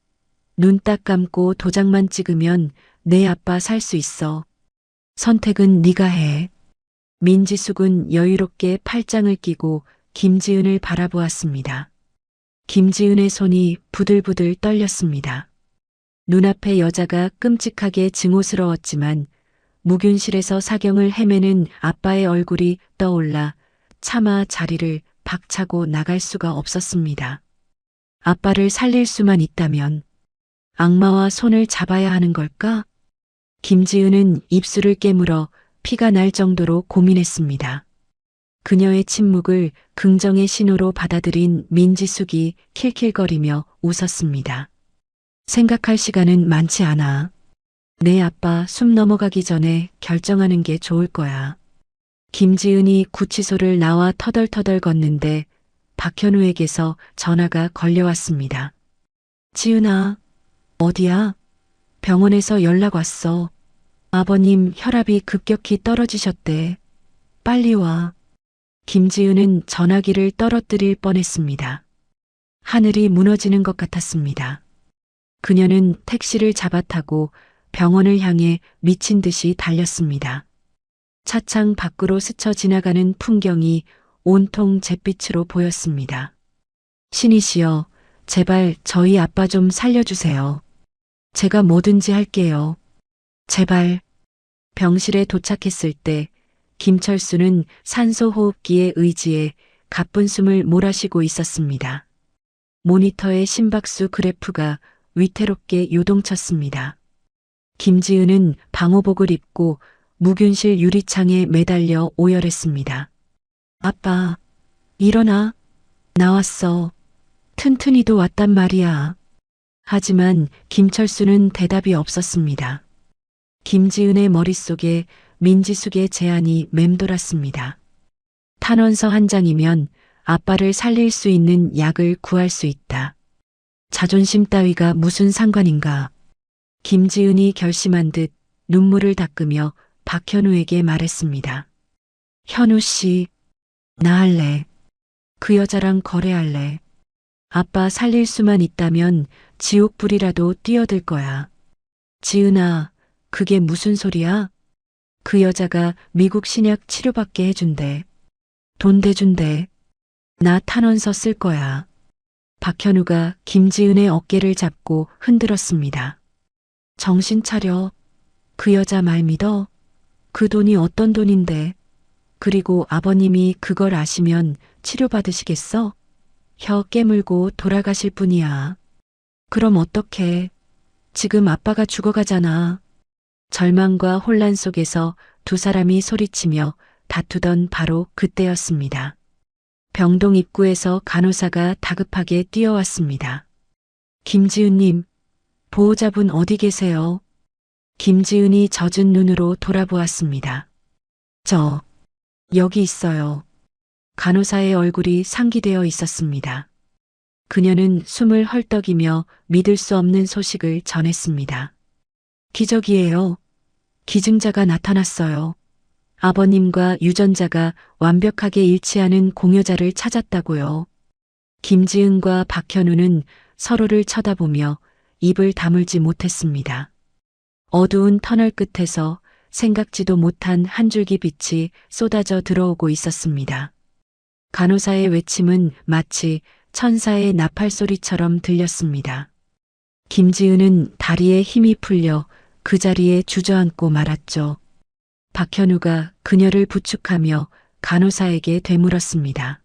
[SPEAKER 1] 눈 딱 감고 도장만 찍으면 내 아빠 살 수 있어. 선택은 네가 해. 민지숙은 여유롭게 팔짱을 끼고 김지은을 바라보았습니다. 김지은의 손이 부들부들 떨렸습니다. 눈앞의 여자가 끔찍하게 증오스러웠지만 무균실에서 사경을 헤매는 아빠의 얼굴이 떠올라 차마 자리를 박차고 나갈 수가 없었습니다. 아빠를 살릴 수만 있다면 악마와 손을 잡아야 하는 걸까? 김지은은 입술을 깨물어 피가 날 정도로 고민했습니다. 그녀의 침묵을 긍정의 신호로 받아들인 민지숙이 킬킬거리며 웃었습니다. 생각할 시간은 많지 않아. 내 아빠 숨 넘어가기 전에 결정하는 게 좋을 거야. 김지은이 구치소를 나와 터덜터덜 걷는데 박현우에게서 전화가 걸려왔습니다. 지은아, 어디야? 병원에서 연락 왔어. 아버님 혈압이 급격히 떨어지셨대. 빨리 와. 김지은은 전화기를 떨어뜨릴 뻔했습니다. 하늘이 무너지는 것 같았습니다. 그녀는 택시를 잡아타고 병원을 향해 미친 듯이 달렸습니다. 차창 밖으로 스쳐 지나가는 풍경이 온통 잿빛으로 보였습니다. 신이시여, 제발 저희 아빠 좀 살려주세요. 제가 뭐든지 할게요. 제발. 병실에 도착했을 때 김철수는 산소호흡기의 의지에 가쁜 숨을 몰아쉬고 있었습니다. 모니터의 심박수 그래프가 위태롭게 요동쳤습니다. 김지은은 방호복을 입고 무균실 유리창에 매달려 오열했습니다. 아빠, 일어나. 나왔어. 튼튼이도 왔단 말이야. 하지만 김철수는 대답이 없었습니다. 김지은의 머릿속에 민지숙의 제안이 맴돌았습니다. 탄원서 한 장이면 아빠를 살릴 수 있는 약을 구할 수 있다. 자존심 따위가 무슨 상관인가. 김지은이 결심한 듯 눈물을 닦으며 박현우에게 말했습니다. 현우 씨, 나 할래. 그 여자랑 거래할래. 아빠 살릴 수만 있다면 지옥불이라도 뛰어들 거야. 지은아, 그게 무슨 소리야? 그 여자가 미국 신약 치료받게 해준대. 돈 대준대. 나 탄원서 쓸 거야. 박현우가 김지은의 어깨를 잡고 흔들었습니다. 정신 차려. 그 여자 말 믿어. 그 돈이 어떤 돈인데. 그리고 아버님이 그걸 아시면 치료받으시겠어? 혀 깨물고 돌아가실 뿐이야. 그럼 어떡해. 지금 아빠가 죽어가잖아. 절망과 혼란 속에서 두 사람이 소리치며 다투던 바로 그때였습니다. 병동 입구에서 간호사가 다급하게 뛰어왔습니다. 김지은님, 보호자분 어디 계세요? 김지은이 젖은 눈으로 돌아보았습니다. 여기 있어요. 간호사의 얼굴이 상기되어 있었습니다. 그녀는 숨을 헐떡이며 믿을 수 없는 소식을 전했습니다. 기적이에요. 기증자가 나타났어요. 아버님과 유전자가 완벽하게 일치하는 공여자를 찾았다고요. 김지은과 박현우는 서로를 쳐다보며 입을 다물지 못했습니다. 어두운 터널 끝에서 생각지도 못한 한 줄기 빛이 쏟아져 들어오고 있었습니다. 간호사의 외침은 마치 천사의 나팔 소리처럼 들렸습니다. 김지은은 다리에 힘이 풀려 그 자리에 주저앉고 말았죠. 박현우가 그녀를 부축하며 간호사에게 되물었습니다.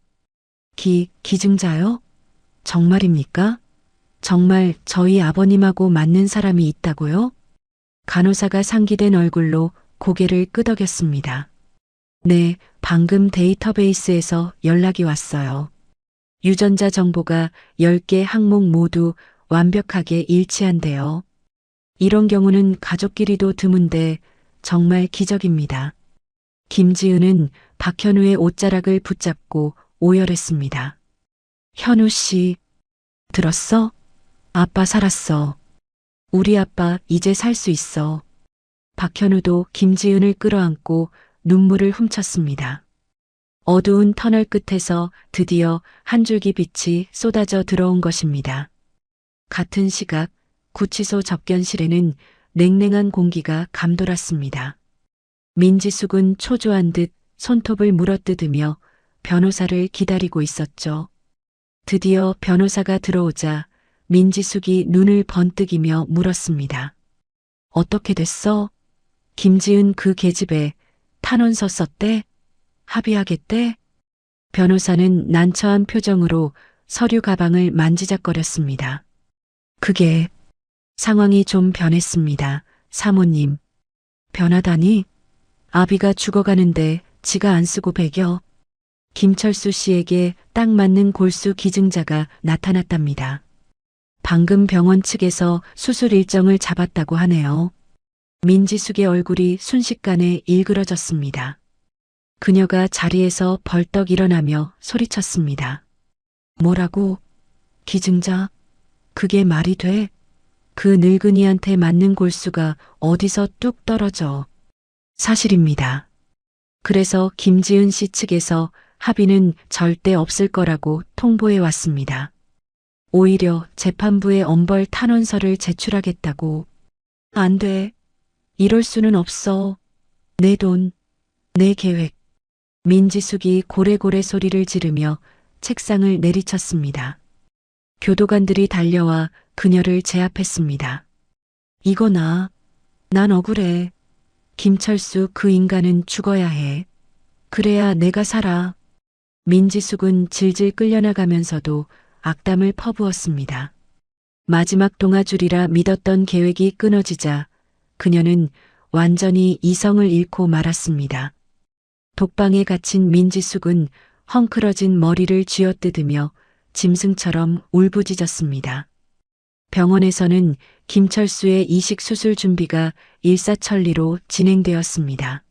[SPEAKER 1] 기증자요? 정말입니까? 정말 저희 아버님하고 맞는 사람이 있다고요? 간호사가 상기된 얼굴로 고개를 끄덕였습니다. 네, 방금 데이터베이스에서 연락이 왔어요. 유전자 정보가 10개 항목 모두 완벽하게 일치한대요. 이런 경우는 가족끼리도 드문데 정말 기적입니다. 김지은은 박현우의 옷자락을 붙잡고 오열했습니다. 현우 씨, 들었어? 아빠 살았어. 우리 아빠 이제 살 수 있어. 박현우도 김지은을 끌어안고 눈물을 훔쳤습니다. 어두운 터널 끝에서 드디어 한 줄기 빛이 쏟아져 들어온 것입니다. 같은 시각 구치소 접견실에는 냉랭한 공기가 감돌았습니다. 민지숙은 초조한 듯 손톱을 물어뜯으며 변호사를 기다리고 있었죠. 드디어 변호사가 들어오자 민지숙이 눈을 번뜩이며 물었습니다. 어떻게 됐어? 김지은 그 계집애 탄원서 썼대? 합의하겠대? 변호사는 난처한 표정으로 서류 가방을 만지작거렸습니다. 그게 상황이 좀 변했습니다. 사모님. 변하다니? 아비가 죽어가는데 지가 안 쓰고 배겨. 김철수 씨에게 딱 맞는 골수 기증자가 나타났답니다. 방금 병원 측에서 수술 일정을 잡았다고 하네요. 민지숙의 얼굴이 순식간에 일그러졌습니다. 그녀가 자리에서 벌떡 일어나며 소리쳤습니다. 뭐라고? 기증자? 그게 말이 돼? 그 늙은이한테 맞는 골수가 어디서 뚝 떨어져. 사실입니다. 그래서 김지은 씨 측에서 합의는 절대 없을 거라고 통보해 왔습니다. 오히려 재판부에 엄벌 탄원서를 제출하겠다고. 안 돼. 이럴 수는 없어. 내 돈, 내 계획. 민지숙이 고래고래 소리를 지르며 책상을 내리쳤습니다. 교도관들이 달려와 그녀를 제압했습니다. 이거나, 난 억울해. 김철수 그 인간은 죽어야 해. 그래야 내가 살아. 민지숙은 질질 끌려나가면서도 악담을 퍼부었습니다. 마지막 동아줄이라 믿었던 계획이 끊어지자 그녀는 완전히 이성을 잃고 말았습니다. 독방에 갇힌 민지숙은 헝클어진 머리를 쥐어뜯으며 짐승처럼 울부짖었습니다. 병원에서는 김철수의 이식 수술 준비가 일사천리로 진행되었습니다.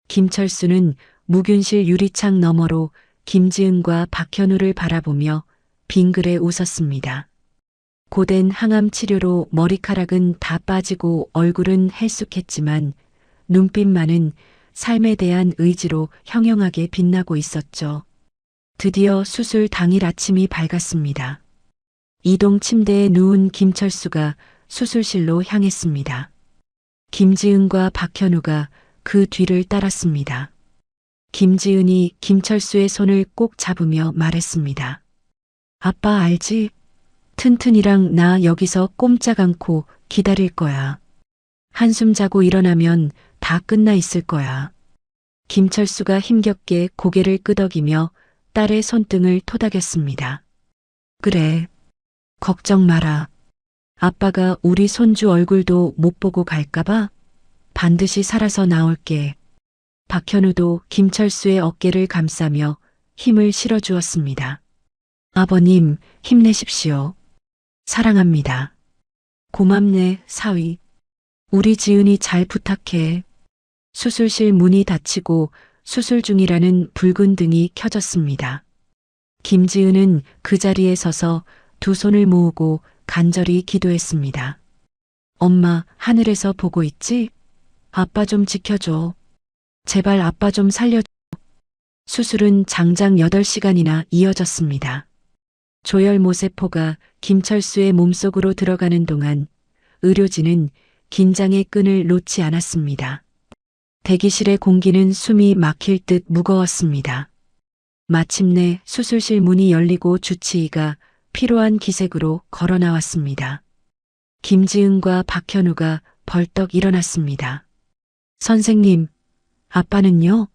[SPEAKER 1] 김철수는 무균실 유리창 너머로 김지은과 박현우를 바라보며 빙그레 웃었습니다. 고된 항암 치료로 머리카락은 다 빠지고 얼굴은 헬쑥했지만 눈빛만은 삶에 대한 의지로 형형하게 빛나고 있었죠. 드디어 수술 당일 아침이 밝았습니다. 이동 침대에 누운 김철수가 수술실로 향했습니다. 김지은과 박현우가 그 뒤를 따랐습니다. 김지은이 김철수의 손을 꼭 잡으며 말했습니다. 아빠 알지? 튼튼이랑 나 여기서 꼼짝 않고 기다릴 거야. 한숨 자고 일어나면 다 끝나 있을 거야. 김철수가 힘겹게 고개를 끄덕이며 딸의 손등을 토닥였습니다. 그래. 걱정 마라. 아빠가 우리 손주 얼굴도 못 보고 갈까봐 반드시 살아서 나올게. 박현우도 김철수의 어깨를 감싸며 힘을 실어주었습니다. 아버님, 힘내십시오. 사랑합니다. 고맙네, 사위. 우리 지은이 잘 부탁해. 수술실 문이 닫히고 수술 중이라는 붉은 등이 켜졌습니다. 김지은은 그 자리에 서서 두 손을 모으고 간절히 기도했습니다. 엄마, 하늘에서 보고 있지? 아빠 좀 지켜줘. 제발 아빠 좀 살려줘. 수술은 장장 8시간이나 이어졌습니다. 조혈모세포가 김철수의 몸속으로 들어가는 동안 의료진은 긴장의 끈을 놓지 않았습니다. 대기실의 공기는 숨이 막힐 듯 무거웠습니다. 마침내 수술실 문이 열리고 주치의가 피로한 기색으로 걸어 나왔습니다. 김지은과 박현우가 벌떡 일어났습니다. 선생님, 아빠는요?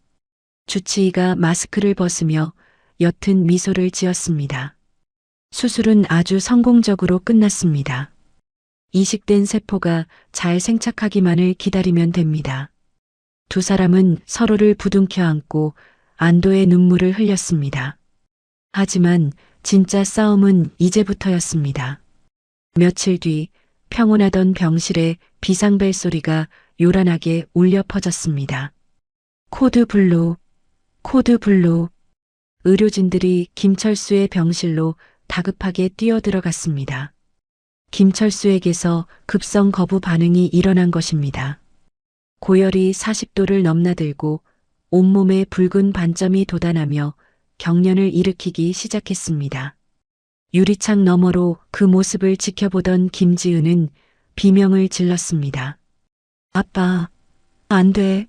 [SPEAKER 1] 주치의가 마스크를 벗으며 옅은 미소를 지었습니다. 수술은 아주 성공적으로 끝났습니다. 이식된 세포가 잘 생착하기만을 기다리면 됩니다. 두 사람은 서로를 부둥켜 안고 안도의 눈물을 흘렸습니다. 하지만 진짜 싸움은 이제부터였습니다. 며칠 뒤 평온하던 병실에 비상벨 소리가 요란하게 울려 퍼졌습니다. 코드 블루, 코드 블루. 의료진들이 김철수의 병실로 다급하게 뛰어들어갔습니다. 김철수에게서 급성 거부 반응이 일어난 것입니다. 고열이 40도를 넘나들고 온몸에 붉은 반점이 돋아나며 경련을 일으키기 시작했습니다. 유리창 너머로 그 모습을 지켜보던 김지은은 비명을 질렀습니다. 아빠, 안 돼.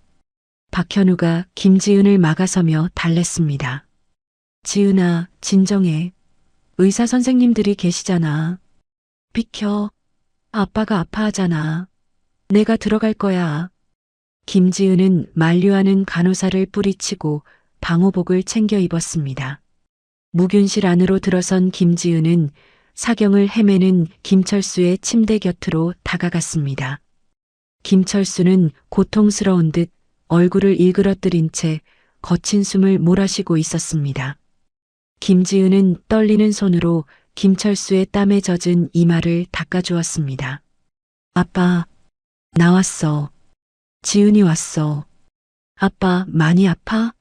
[SPEAKER 1] 박현우가 김지은을 막아서며 달랬습니다. 지은아, 진정해. 의사 선생님들이 계시잖아. 비켜. 아빠가 아파하잖아. 내가 들어갈 거야. 김지은은 만류하는 간호사를 뿌리치고 방호복을 챙겨 입었습니다. 무균실 안으로 들어선 김지은은 사경을 헤매는 김철수의 침대 곁으로 다가갔습니다. 김철수는 고통스러운 듯 얼굴을 일그러뜨린 채 거친 숨을 몰아쉬고 있었습니다. 김지은은 떨리는 손으로 김철수의 땀에 젖은 이마를 닦아주었습니다. 아빠, 나왔어. 지은이 왔어. 아빠, 많이 아파?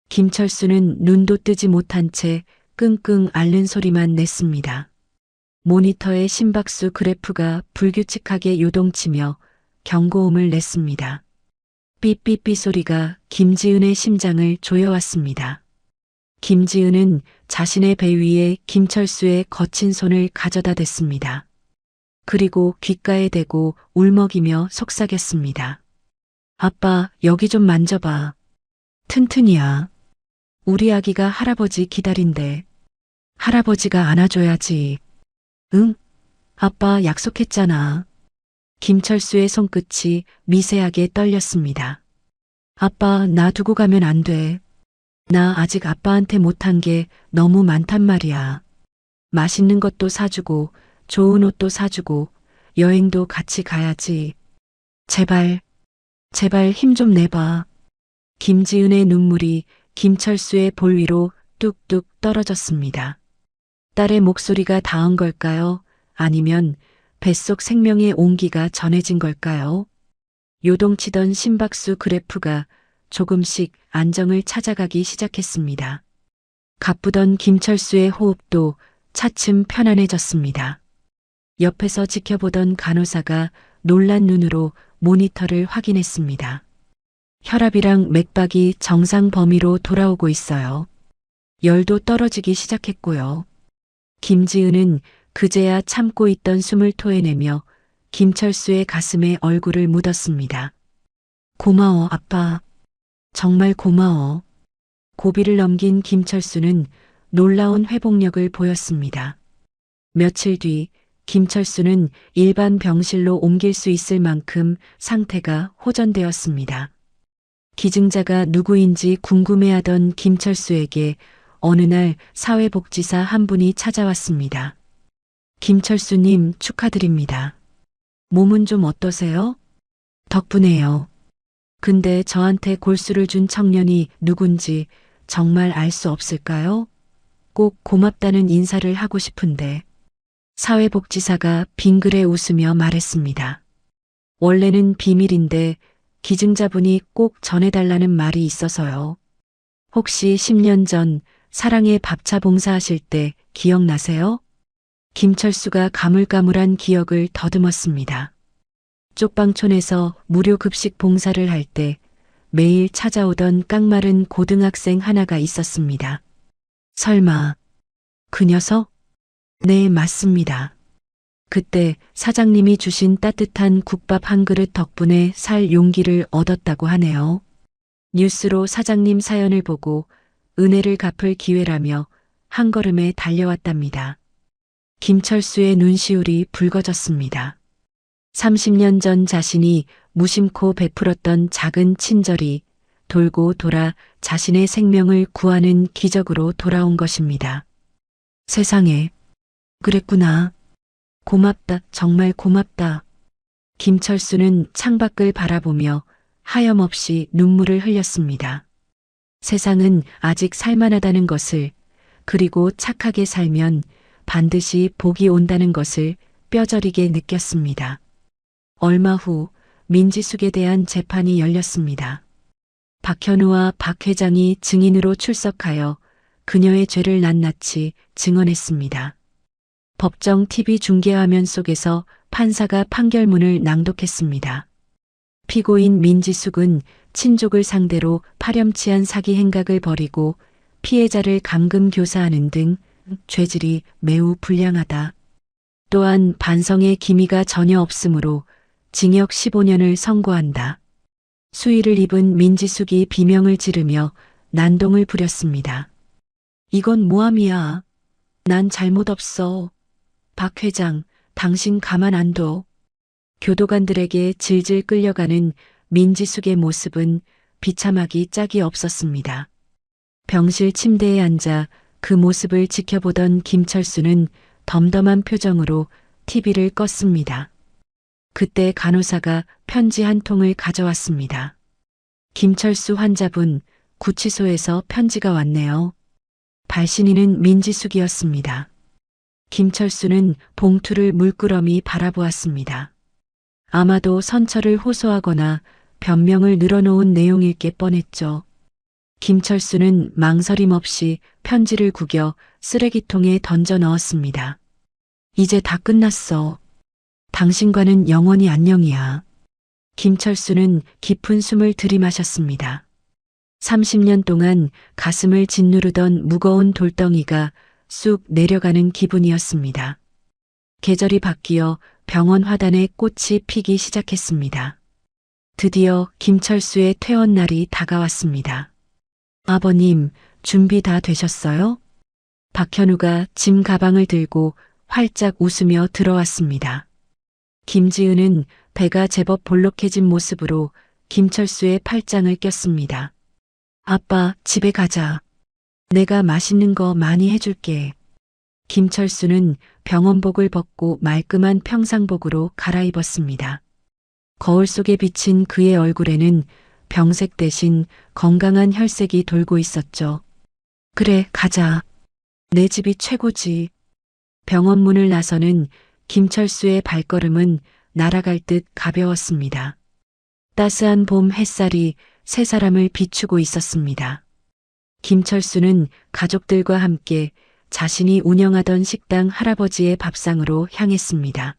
[SPEAKER 1] 김철수는 눈도 뜨지 못한 채 끙끙 앓는 소리만 냈습니다. 모니터의 심박수 그래프가 불규칙하게 요동치며 경고음을 냈습니다. 삐삐삐 소리가 김지은의 심장을 조여왔습니다. 김지은은 자신의 배 위에 김철수의 거친 손을 가져다 댔습니다. 그리고 귓가에 대고 울먹이며 속삭였습니다. 아빠, 여기 좀 만져봐. 튼튼이야. 우리 아기가 할아버지 기다린대. 할아버지가 안아줘야지. 응? 아빠 약속했잖아. 김철수의 손끝이 미세하게 떨렸습니다. 아빠, 나 두고 가면 안 돼. 나 아직 아빠한테 못한 게 너무 많단 말이야. 맛있는 것도 사주고, 좋은 옷도 사주고, 여행도 같이 가야지. 제발, 제발 힘 좀 내봐. 김지은의 눈물이 김철수의 볼 위로 뚝뚝 떨어졌습니다. 딸의 목소리가 닿은 걸까요? 아니면 뱃속 생명의 온기가 전해진 걸까요? 요동치던 심박수 그래프가 조금씩 안정을 찾아가기 시작했습니다. 가쁘던 김철수의 호흡도 차츰 편안해졌습니다. 옆에서 지켜보던 간호사가 놀란 눈으로 모니터를 확인했습니다. 혈압이랑 맥박이 정상 범위로 돌아오고 있어요. 열도 떨어지기 시작했고요. 김지은은 그제야 참고 있던 숨을 토해내며 김철수의 가슴에 얼굴을 묻었습니다. 고마워, 아빠. 정말 고마워. 고비를 넘긴 김철수는 놀라운 회복력을 보였습니다. 며칠 뒤 김철수는 일반 병실로 옮길 수 있을 만큼 상태가 호전되었습니다. 기증자가 누구인지 궁금해하던 김철수에게 어느 날 사회복지사 한 분이 찾아왔습니다. 김철수님 축하드립니다. 몸은 좀 어떠세요? 덕분에요. 근데 저한테 골수를 준 청년이 누군지 정말 알 수 없을까요? 꼭 고맙다는 인사를 하고 싶은데. 사회복지사가 빙그레 웃으며 말했습니다. 원래는 비밀인데 기증자분이 꼭 전해달라는 말이 있어서요. 혹시 10년 전 사랑의 밥차 봉사하실 때 기억나세요? 김철수가 가물가물한 기억을 더듬었습니다. 쪽방촌에서 무료 급식 봉사를 할 때 매일 찾아오던 깡마른 고등학생 하나가 있었습니다. 설마 그 녀석? 네, 맞습니다. 그때 사장님이 주신 따뜻한 국밥 한 그릇 덕분에 살 용기를 얻었다고 하네요. 뉴스로 사장님 사연을 보고 은혜를 갚을 기회라며 한 걸음에 달려왔답니다. 김철수의 눈시울이 붉어졌습니다. 30년 전 자신이 무심코 베풀었던 작은 친절이 돌고 돌아 자신의 생명을 구하는 기적으로 돌아온 것입니다. 세상에, 그랬구나. 고맙다, 정말 고맙다. 김철수는 창밖을 바라보며 하염없이 눈물을 흘렸습니다. 세상은 아직 살만하다는 것을, 그리고 착하게 살면 반드시 복이 온다는 것을 뼈저리게 느꼈습니다. 얼마 후 민지숙에 대한 재판이 열렸습니다. 박현우와 박 회장이 증인으로 출석하여 그녀의 죄를 낱낱이 증언했습니다. 법정 TV 중계화면 속에서 판사가 판결문을 낭독했습니다. 피고인 민지숙은 친족을 상대로 파렴치한 사기 행각을 벌이고 피해자를 감금교사하는 등 죄질이 매우 불량하다. 또한 반성의 기미가 전혀 없으므로 징역 15년을 선고한다. 수의를 입은 민지숙이 비명을 지르며 난동을 부렸습니다. 이건 모함이야. 난 잘못 없어. 박 회장, 당신 가만 안 둬. 교도관들에게 질질 끌려가는 민지숙의 모습은 비참하기 짝이 없었습니다. 병실 침대에 앉아 그 모습을 지켜보던 김철수는 덤덤한 표정으로 TV를 껐습니다. 그때 간호사가 편지 한 통을 가져왔습니다. 김철수 환자분, 구치소에서 편지가 왔네요. 발신인은 민지숙이었습니다. 김철수는 봉투를 물끄러미 바라보았습니다. 아마도 선처를 호소하거나 변명을 늘어놓은 내용일 게 뻔했죠. 김철수는 망설임 없이 편지를 구겨 쓰레기통에 던져 넣었습니다. 이제 다 끝났어. 당신과는 영원히 안녕이야. 김철수는 깊은 숨을 들이마셨습니다. 30년 동안 가슴을 짓누르던 무거운 돌덩이가 쑥 내려가는 기분이었습니다. 계절이 바뀌어 병원 화단에 꽃이 피기 시작했습니다. 드디어 김철수의 퇴원 날이 다가왔습니다. 아버님, 준비 다 되셨어요? 박현우가 짐 가방을 들고 활짝 웃으며 들어왔습니다. 김지은은 배가 제법 볼록해진 모습으로 김철수의 팔짱을 꼈습니다. 아빠, 집에 가자. 내가 맛있는 거 많이 해줄게. 김철수는 병원복을 벗고 말끔한 평상복으로 갈아입었습니다. 거울 속에 비친 그의 얼굴에는 병색 대신 건강한 혈색이 돌고 있었죠. 그래, 가자. 내 집이 최고지. 병원 문을 나서는 김철수의 발걸음은 날아갈 듯 가벼웠습니다. 따스한 봄 햇살이 세 사람을 비추고 있었습니다. 김철수는 가족들과 함께 자신이 운영하던 식당 할아버지의 밥상으로 향했습니다.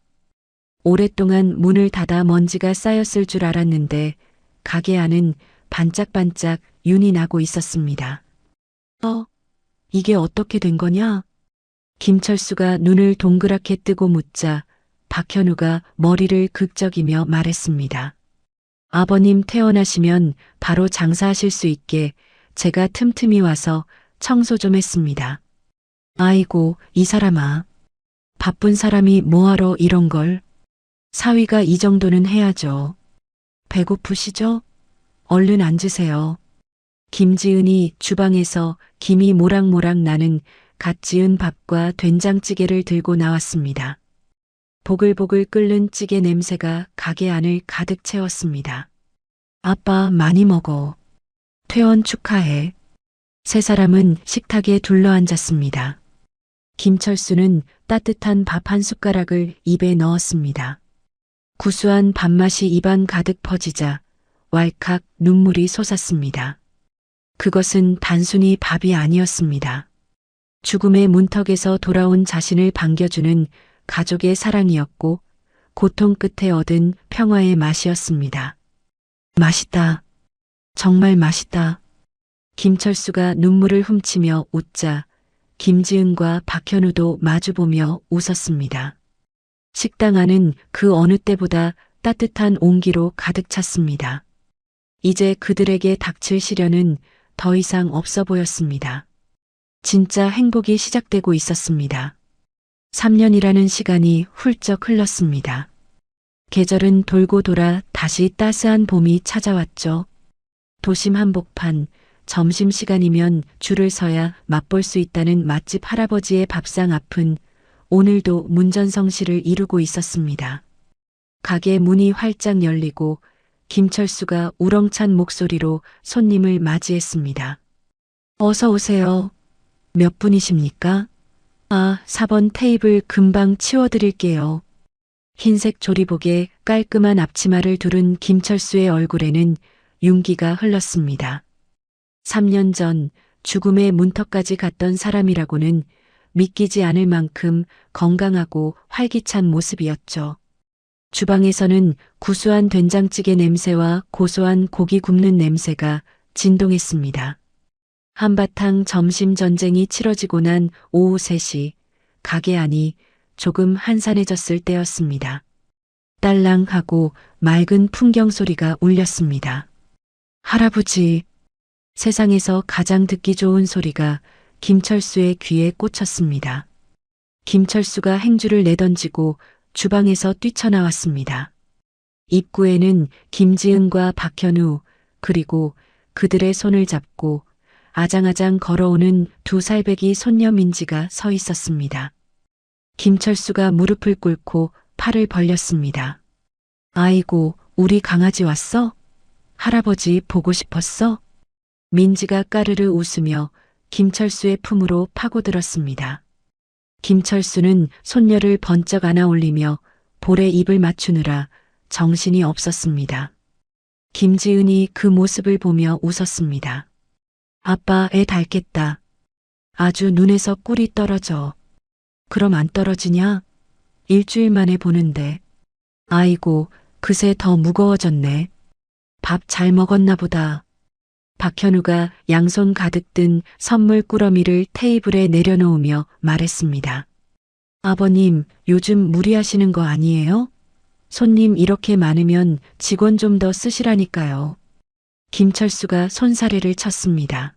[SPEAKER 1] 오랫동안 문을 닫아 먼지가 쌓였을 줄 알았는데 가게 안은 반짝반짝 윤이 나고 있었습니다. 이게 어떻게 된 거냐? 김철수가 눈을 동그랗게 뜨고 묻자 박현우가 머리를 극적이며 말했습니다. 아버님 퇴원하시면 바로 장사하실 수 있게 제가 틈틈이 와서 청소 좀 했습니다. 아이고, 이 사람아. 바쁜 사람이 뭐하러 이런 걸. 사위가 이 정도는 해야죠. 배고프시죠? 얼른 앉으세요. 김지은이 주방에서 김이 모락모락 나는 갓 지은 밥과 된장찌개를 들고 나왔습니다. 보글보글 끓는 찌개 냄새가 가게 안을 가득 채웠습니다. 아빠 많이 먹어. 퇴원 축하해. 세 사람은 식탁에 둘러앉았습니다. 김철수는 따뜻한 밥 한 숟가락을 입에 넣었습니다. 구수한 밥맛이 입안 가득 퍼지자 왈칵 눈물이 솟았습니다. 그것은 단순히 밥이 아니었습니다. 죽음의 문턱에서 돌아온 자신을 반겨주는 가족의 사랑이었고 고통 끝에 얻은 평화의 맛이었습니다. 맛있다. 정말 맛있다. 김철수가 눈물을 훔치며 웃자 김지은과 박현우도 마주보며 웃었습니다. 식당 안은 그 어느 때보다 따뜻한 온기로 가득 찼습니다. 이제 그들에게 닥칠 시련은 더 이상 없어 보였습니다. 진짜 행복이 시작되고 있었습니다. 3년이라는 시간이 훌쩍 흘렀습니다. 계절은 돌고 돌아 다시 따스한 봄이 찾아왔죠. 도심 한복판, 점심시간이면 줄을 서야 맛볼 수 있다는 맛집 할아버지의 밥상 앞은 오늘도 문전성시를 이루고 있었습니다. 가게 문이 활짝 열리고 김철수가 우렁찬 목소리로 손님을 맞이했습니다. 어서 오세요. 몇 분이십니까? 4번 테이블 금방 치워드릴게요. 흰색 조리복에 깔끔한 앞치마를 두른 김철수의 얼굴에는 윤기가 흘렀습니다. 3년 전 죽음의 문턱까지 갔던 사람이라고는 믿기지 않을 만큼 건강하고 활기찬 모습이었죠. 주방에서는 구수한 된장찌개 냄새와 고소한 고기 굽는 냄새가 진동했습니다. 한바탕 점심 전쟁이 치러지고 난 오후 3시, 가게 안이 조금 한산해졌을 때였습니다. 딸랑하고 맑은 풍경 소리가 울렸습니다. 할아버지, 세상에서 가장 듣기 좋은 소리가 김철수의 귀에 꽂혔습니다. 김철수가 행주를 내던지고 주방에서 뛰쳐나왔습니다. 입구에는 김지은과 박현우 그리고 그들의 손을 잡고 아장아장 걸어오는 2살배기 손녀 민지가 서 있었습니다. 김철수가 무릎을 꿇고 팔을 벌렸습니다. 아이고, 우리 강아지 왔어? 할아버지 보고 싶었어? 민지가 까르르 웃으며 김철수의 품으로 파고들었습니다. 김철수는 손녀를 번쩍 안아 올리며 볼에 입을 맞추느라 정신이 없었습니다. 김지은이 그 모습을 보며 웃었습니다. 아빠 애 닮겠다. 아주 눈에서 꿀이 떨어져. 그럼 안 떨어지냐? 일주일 만에 보는데. 아이고, 그새 더 무거워졌네. 밥 잘 먹었나 보다. 박현우가 양손 가득 든 선물 꾸러미를 테이블에 내려놓으며 말했습니다. 아버님, 요즘 무리하시는 거 아니에요? 손님 이렇게 많으면 직원 좀 더 쓰시라니까요. 김철수가 손사래를 쳤습니다.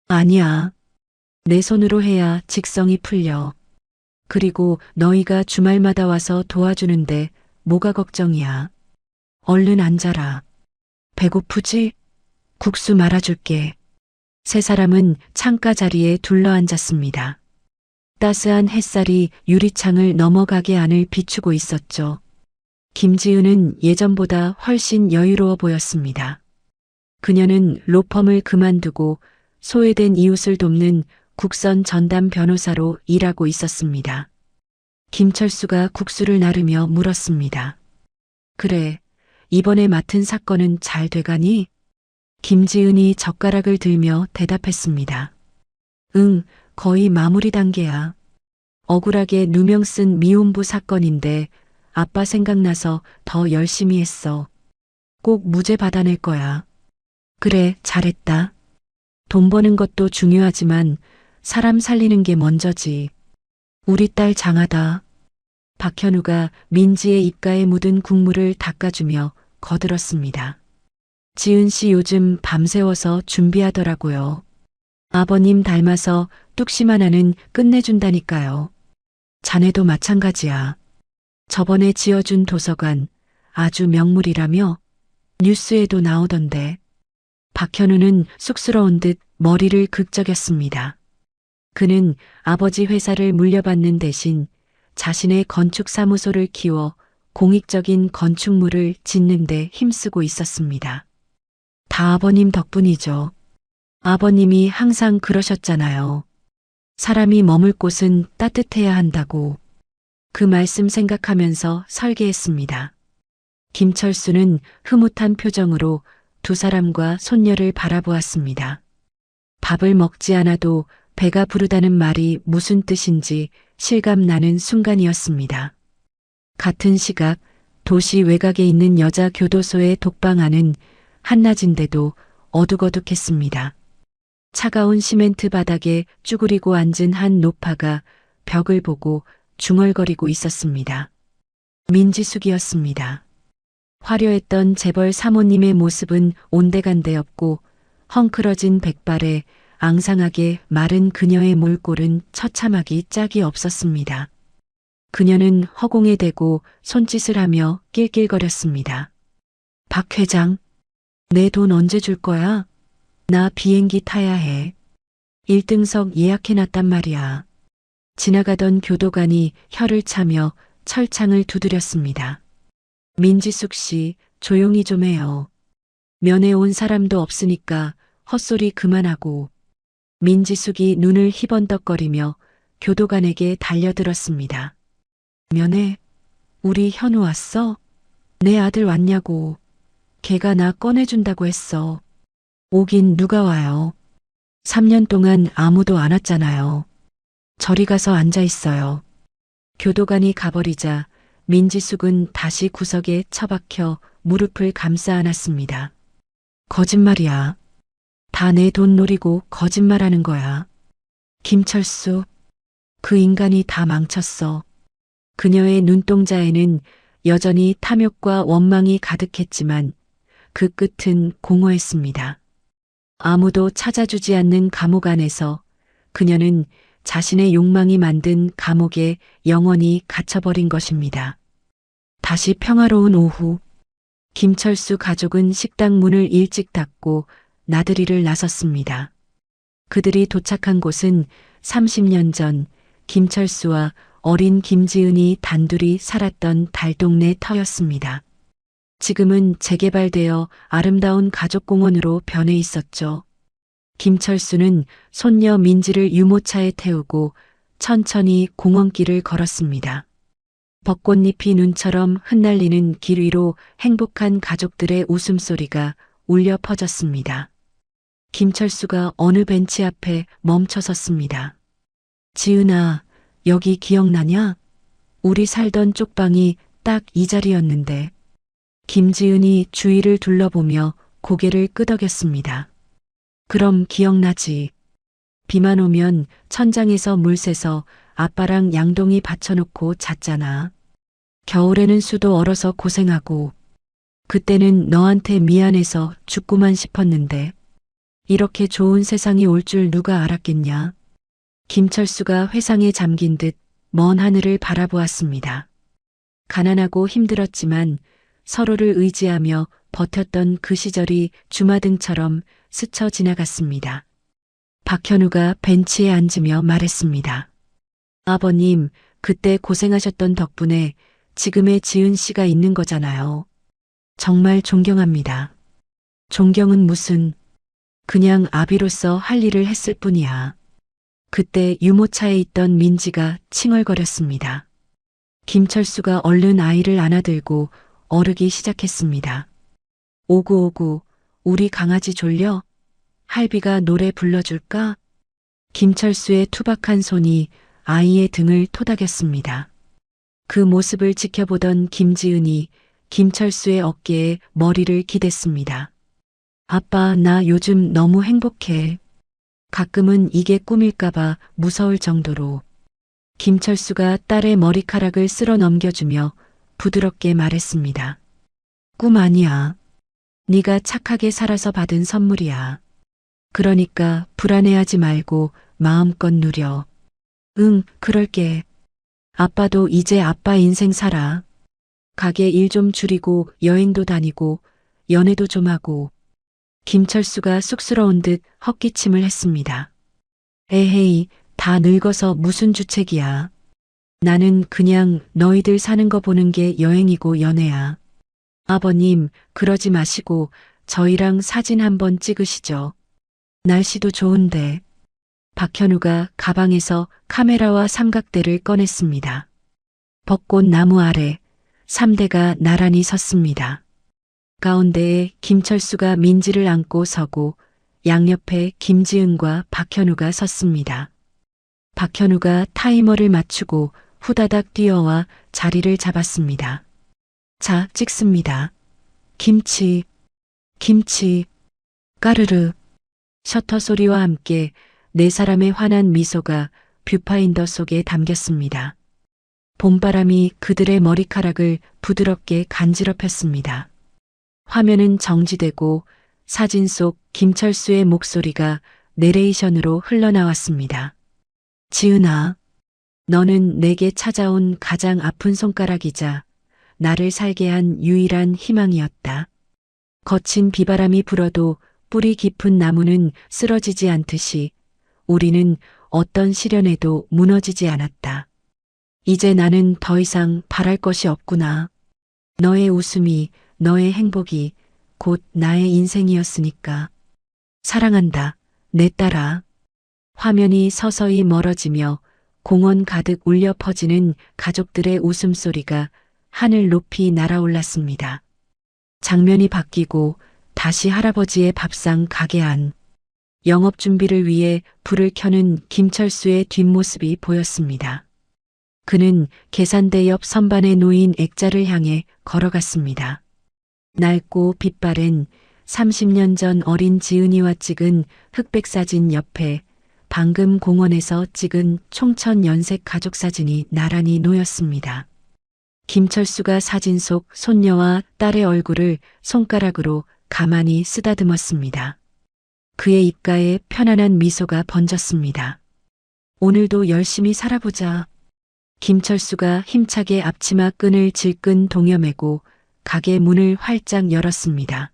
[SPEAKER 1] 아니야. 내 손으로 해야 직성이 풀려. 그리고 너희가 주말마다 와서 도와주는데 뭐가 걱정이야. 얼른 앉아라. 배고프지? 국수 말아줄게. 세 사람은 창가 자리에 둘러앉았습니다. 따스한 햇살이 유리창을 넘어가게 안을 비추고 있었죠. 김지은은 예전보다 훨씬 여유로워 보였습니다. 그녀는 로펌을 그만두고 소외된 이웃을 돕는 국선 전담 변호사로 일하고 있었습니다. 김철수가 국수를 나르며 물었습니다. 그래, 이번에 맡은 사건은 잘 돼가니? 김지은이 젓가락을 들며 대답했습니다. 응, 거의 마무리 단계야. 억울하게 누명 쓴 미혼부 사건인데 아빠 생각나서 더 열심히 했어. 꼭 무죄 받아낼 거야. 그래, 잘했다. 돈 버는 것도 중요하지만 사람 살리는 게 먼저지. 우리 딸 장하다. 박현우가 민지의 입가에 묻은 국물을 닦아주며 거들었습니다. 지은 씨 요즘 밤새워서 준비하더라고요. 아버님 닮아서 뚝심 하나는 끝내준다니까요. 자네도 마찬가지야. 저번에 지어준 도서관 아주 명물이라며 뉴스에도 나오던데. 박현우는 쑥스러운 듯 머리를 극적였습니다. 그는 아버지 회사를 물려받는 대신 자신의 건축사무소를 키워 공익적인 건축물을 짓는 데 힘쓰고 있었습니다. 다 아버님 덕분이죠. 아버님이 항상 그러셨잖아요. 사람이 머물 곳은 따뜻해야 한다고. 그 말씀 생각하면서 설계했습니다. 김철수는 흐뭇한 표정으로 2사람과 손녀를 바라보았습니다. 밥을 먹지 않아도 배가 부르다는 말이 무슨 뜻인지 실감나는 순간이었습니다. 같은 시각 도시 외곽에 있는 여자 교도소의 독방 안은 한낮인데도 어둑어둑했습니다. 차가운 시멘트 바닥에 쭈그리고 앉은 한 노파가 벽을 보고 중얼거리고 있었습니다. 민지숙이었습니다. 화려했던 재벌 사모님의 모습은 온데간데없고 헝클어진 백발에 앙상하게 마른 그녀의 몰골은 처참하기 짝이 없었습니다. 그녀는 허공에 대고 손짓을 하며 낄낄거렸습니다. 박 회장, 내 돈 언제 줄 거야? 나 비행기 타야 해. 1등석 예약해놨단 말이야. 지나가던 교도관이 혀를 차며 철창을 두드렸습니다. 민지숙 씨, 조용히 좀 해요. 면회 온 사람도 없으니까 헛소리 그만하고. 민지숙이 눈을 희번덕거리며 교도관에게 달려들었습니다. 면회? 우리 현우 왔어? 내 아들 왔냐고. 걔가 나 꺼내준다고 했어. 오긴 누가 와요. 3년 동안 아무도 안 왔잖아요. 저리 가서 앉아 있어요. 교도관이 가버리자 민지숙은 다시 구석에 처박혀 무릎을 감싸 안았습니다. 거짓말이야. 다 내 돈 노리고 거짓말하는 거야. 김철수, 그 인간이 다 망쳤어. 그녀의 눈동자에는 여전히 탐욕과 원망이 가득했지만 그 끝은 공허했습니다. 아무도 찾아주지 않는 감옥 안에서 그녀는 자신의 욕망이 만든 감옥에 영원히 갇혀버린 것입니다. 다시 평화로운 오후, 김철수 가족은 식당 문을 일찍 닫고 나들이를 나섰습니다. 그들이 도착한 곳은 30년 전 김철수와 어린 김지은이 단둘이 살았던 달동네 터였습니다. 지금은 재개발되어 아름다운 가족공원으로 변해 있었죠. 김철수는 손녀 민지를 유모차에 태우고 천천히 공원길을 걸었습니다. 벚꽃잎이 눈처럼 흩날리는 길 위로 행복한 가족들의 웃음소리가 울려 퍼졌습니다. 김철수가 어느 벤치 앞에 멈춰 섰습니다. 지은아, 여기 기억나냐? 우리 살던 쪽방이 딱 이 자리였는데. 김지은이 주위를 둘러보며 고개를 끄덕였습니다. 그럼 기억나지. 비만 오면 천장에서 물 새서 아빠랑 양동이 받쳐놓고 잤잖아. 겨울에는 수도 얼어서 고생하고. 그때는 너한테 미안해서 죽고만 싶었는데. 이렇게 좋은 세상이 올 줄 누가 알았겠냐. 김철수가 회상에 잠긴 듯 먼 하늘을 바라보았습니다. 가난하고 힘들었지만 서로를 의지하며 버텼던 그 시절이 주마등처럼 스쳐 지나갔습니다. 박현우가 벤치에 앉으며 말했습니다. 아버님, 그때 고생하셨던 덕분에 지금의 지은 씨가 있는 거잖아요. 정말 존경합니다. 존경은 무슨, 그냥 아비로서 할 일을 했을 뿐이야. 그때 유모차에 있던 민지가 칭얼거렸습니다. 김철수가 얼른 아이를 안아들고 어르기 시작했습니다. 오구오구, 우리 강아지 졸려? 할비가 노래 불러줄까? 김철수의 투박한 손이 아이의 등을 토닥였습니다. 그 모습을 지켜보던 김지은이 김철수의 어깨에 머리를 기댔습니다. 아빠, 나 요즘 너무 행복해. 가끔은 이게 꿈일까봐 무서울 정도로. 김철수가 딸의 머리카락을 쓸어 넘겨주며 부드럽게 말했습니다. 꿈 아니야. 네가 착하게 살아서 받은 선물이야. 그러니까 불안해하지 말고 마음껏 누려. 응, 그럴게. 아빠도 이제 아빠 인생 살아. 가게 일 좀 줄이고 여행도 다니고 연애도 좀 하고. 김철수가 쑥스러운 듯 헛기침을 했습니다. 에헤이, 다 늙어서 무슨 주책이야. 나는 그냥 너희들 사는 거 보는 게 여행이고 연애야. 아버님, 그러지 마시고 저희랑 사진 한번 찍으시죠. 날씨도 좋은데. 박현우가 가방에서 카메라와 삼각대를 꺼냈습니다. 벚꽃 나무 아래 3대가 나란히 섰습니다. 가운데에 김철수가 민지를 안고 서고 양옆에 김지은과 박현우가 섰습니다. 박현우가 타이머를 맞추고 후다닥 뛰어와 자리를 잡았습니다. 자, 찍습니다. 김치, 김치, 까르르. 셔터 소리와 함께 네 사람의 환한 미소가 뷰파인더 속에 담겼습니다. 봄바람이 그들의 머리카락을 부드럽게 간지럽혔습니다. 화면은 정지되고 사진 속 김철수의 목소리가 내레이션으로 흘러나왔습니다. 지은아, 너는 내게 찾아온 가장 아픈 손가락이자 나를 살게 한 유일한 희망이었다. 거친 비바람이 불어도 뿌리 깊은 나무는 쓰러지지 않듯이 우리는 어떤 시련에도 무너지지 않았다. 이제 나는 더 이상 바랄 것이 없구나. 너의 웃음이, 너의 행복이 곧 나의 인생이었으니까. 사랑한다, 내 딸아. 화면이 서서히 멀어지며 공원 가득 울려 퍼지는 가족들의 웃음소리가 하늘 높이 날아올랐습니다. 장면이 바뀌고 다시 할아버지의 밥상 가게 안. 영업 준비를 위해 불을 켜는 김철수의 뒷모습이 보였습니다. 그는 계산대 옆 선반에 놓인 액자를 향해 걸어갔습니다. 낡고 빛바랜 30년 전 어린 지은이와 찍은 흑백 사진 옆에 방금 공원에서 찍은 총천 연색 가족 사진이 나란히 놓였습니다. 김철수가 사진 속 손녀와 딸의 얼굴을 손가락으로 가만히 쓰다듬었습니다. 그의 입가에 편안한 미소가 번졌습니다. 오늘도 열심히 살아보자. 김철수가 힘차게 앞치마 끈을 질끈 동여매고 가게 문을 활짝 열었습니다.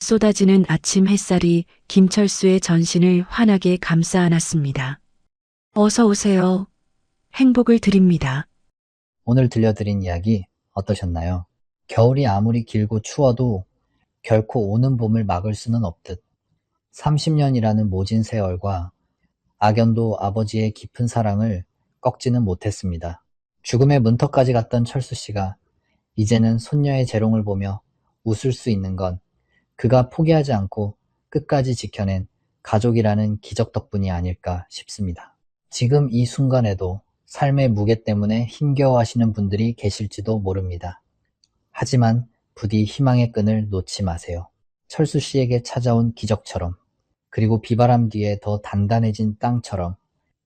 [SPEAKER 1] 쏟아지는 아침 햇살이 김철수의 전신을 환하게 감싸 안았습니다. 어서 오세요. 행복을 드립니다.
[SPEAKER 2] 오늘 들려드린 이야기 어떠셨나요? 겨울이 아무리 길고 추워도 결코 오는 봄을 막을 수는 없듯 30년이라는 모진 세월과 악연도 아버지의 깊은 사랑을 꺾지는 못했습니다. 죽음의 문턱까지 갔던 철수 씨가 이제는 손녀의 재롱을 보며 웃을 수 있는 건 그가 포기하지 않고 끝까지 지켜낸 가족이라는 기적 덕분이 아닐까 싶습니다. 지금 이 순간에도 삶의 무게 때문에 힘겨워하시는 분들이 계실지도 모릅니다. 하지만 부디 희망의 끈을 놓지 마세요. 철수 씨에게 찾아온 기적처럼, 그리고 비바람 뒤에 더 단단해진 땅처럼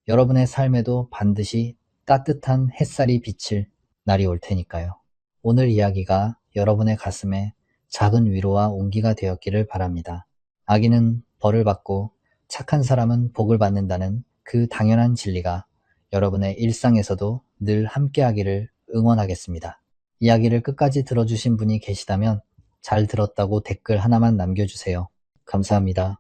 [SPEAKER 2] 여러분의 삶에도 반드시 따뜻한 햇살이 비칠 날이 올 테니까요. 오늘 이야기가 여러분의 가슴에 작은 위로와 온기가 되었기를 바랍니다. 악인은 벌을 받고 착한 사람은 복을 받는다는 그 당연한 진리가 여러분의 일상에서도 늘 함께하기를 응원하겠습니다. 이야기를 끝까지 들어주신 분이 계시다면 잘 들었다고 댓글 하나만 남겨주세요. 감사합니다.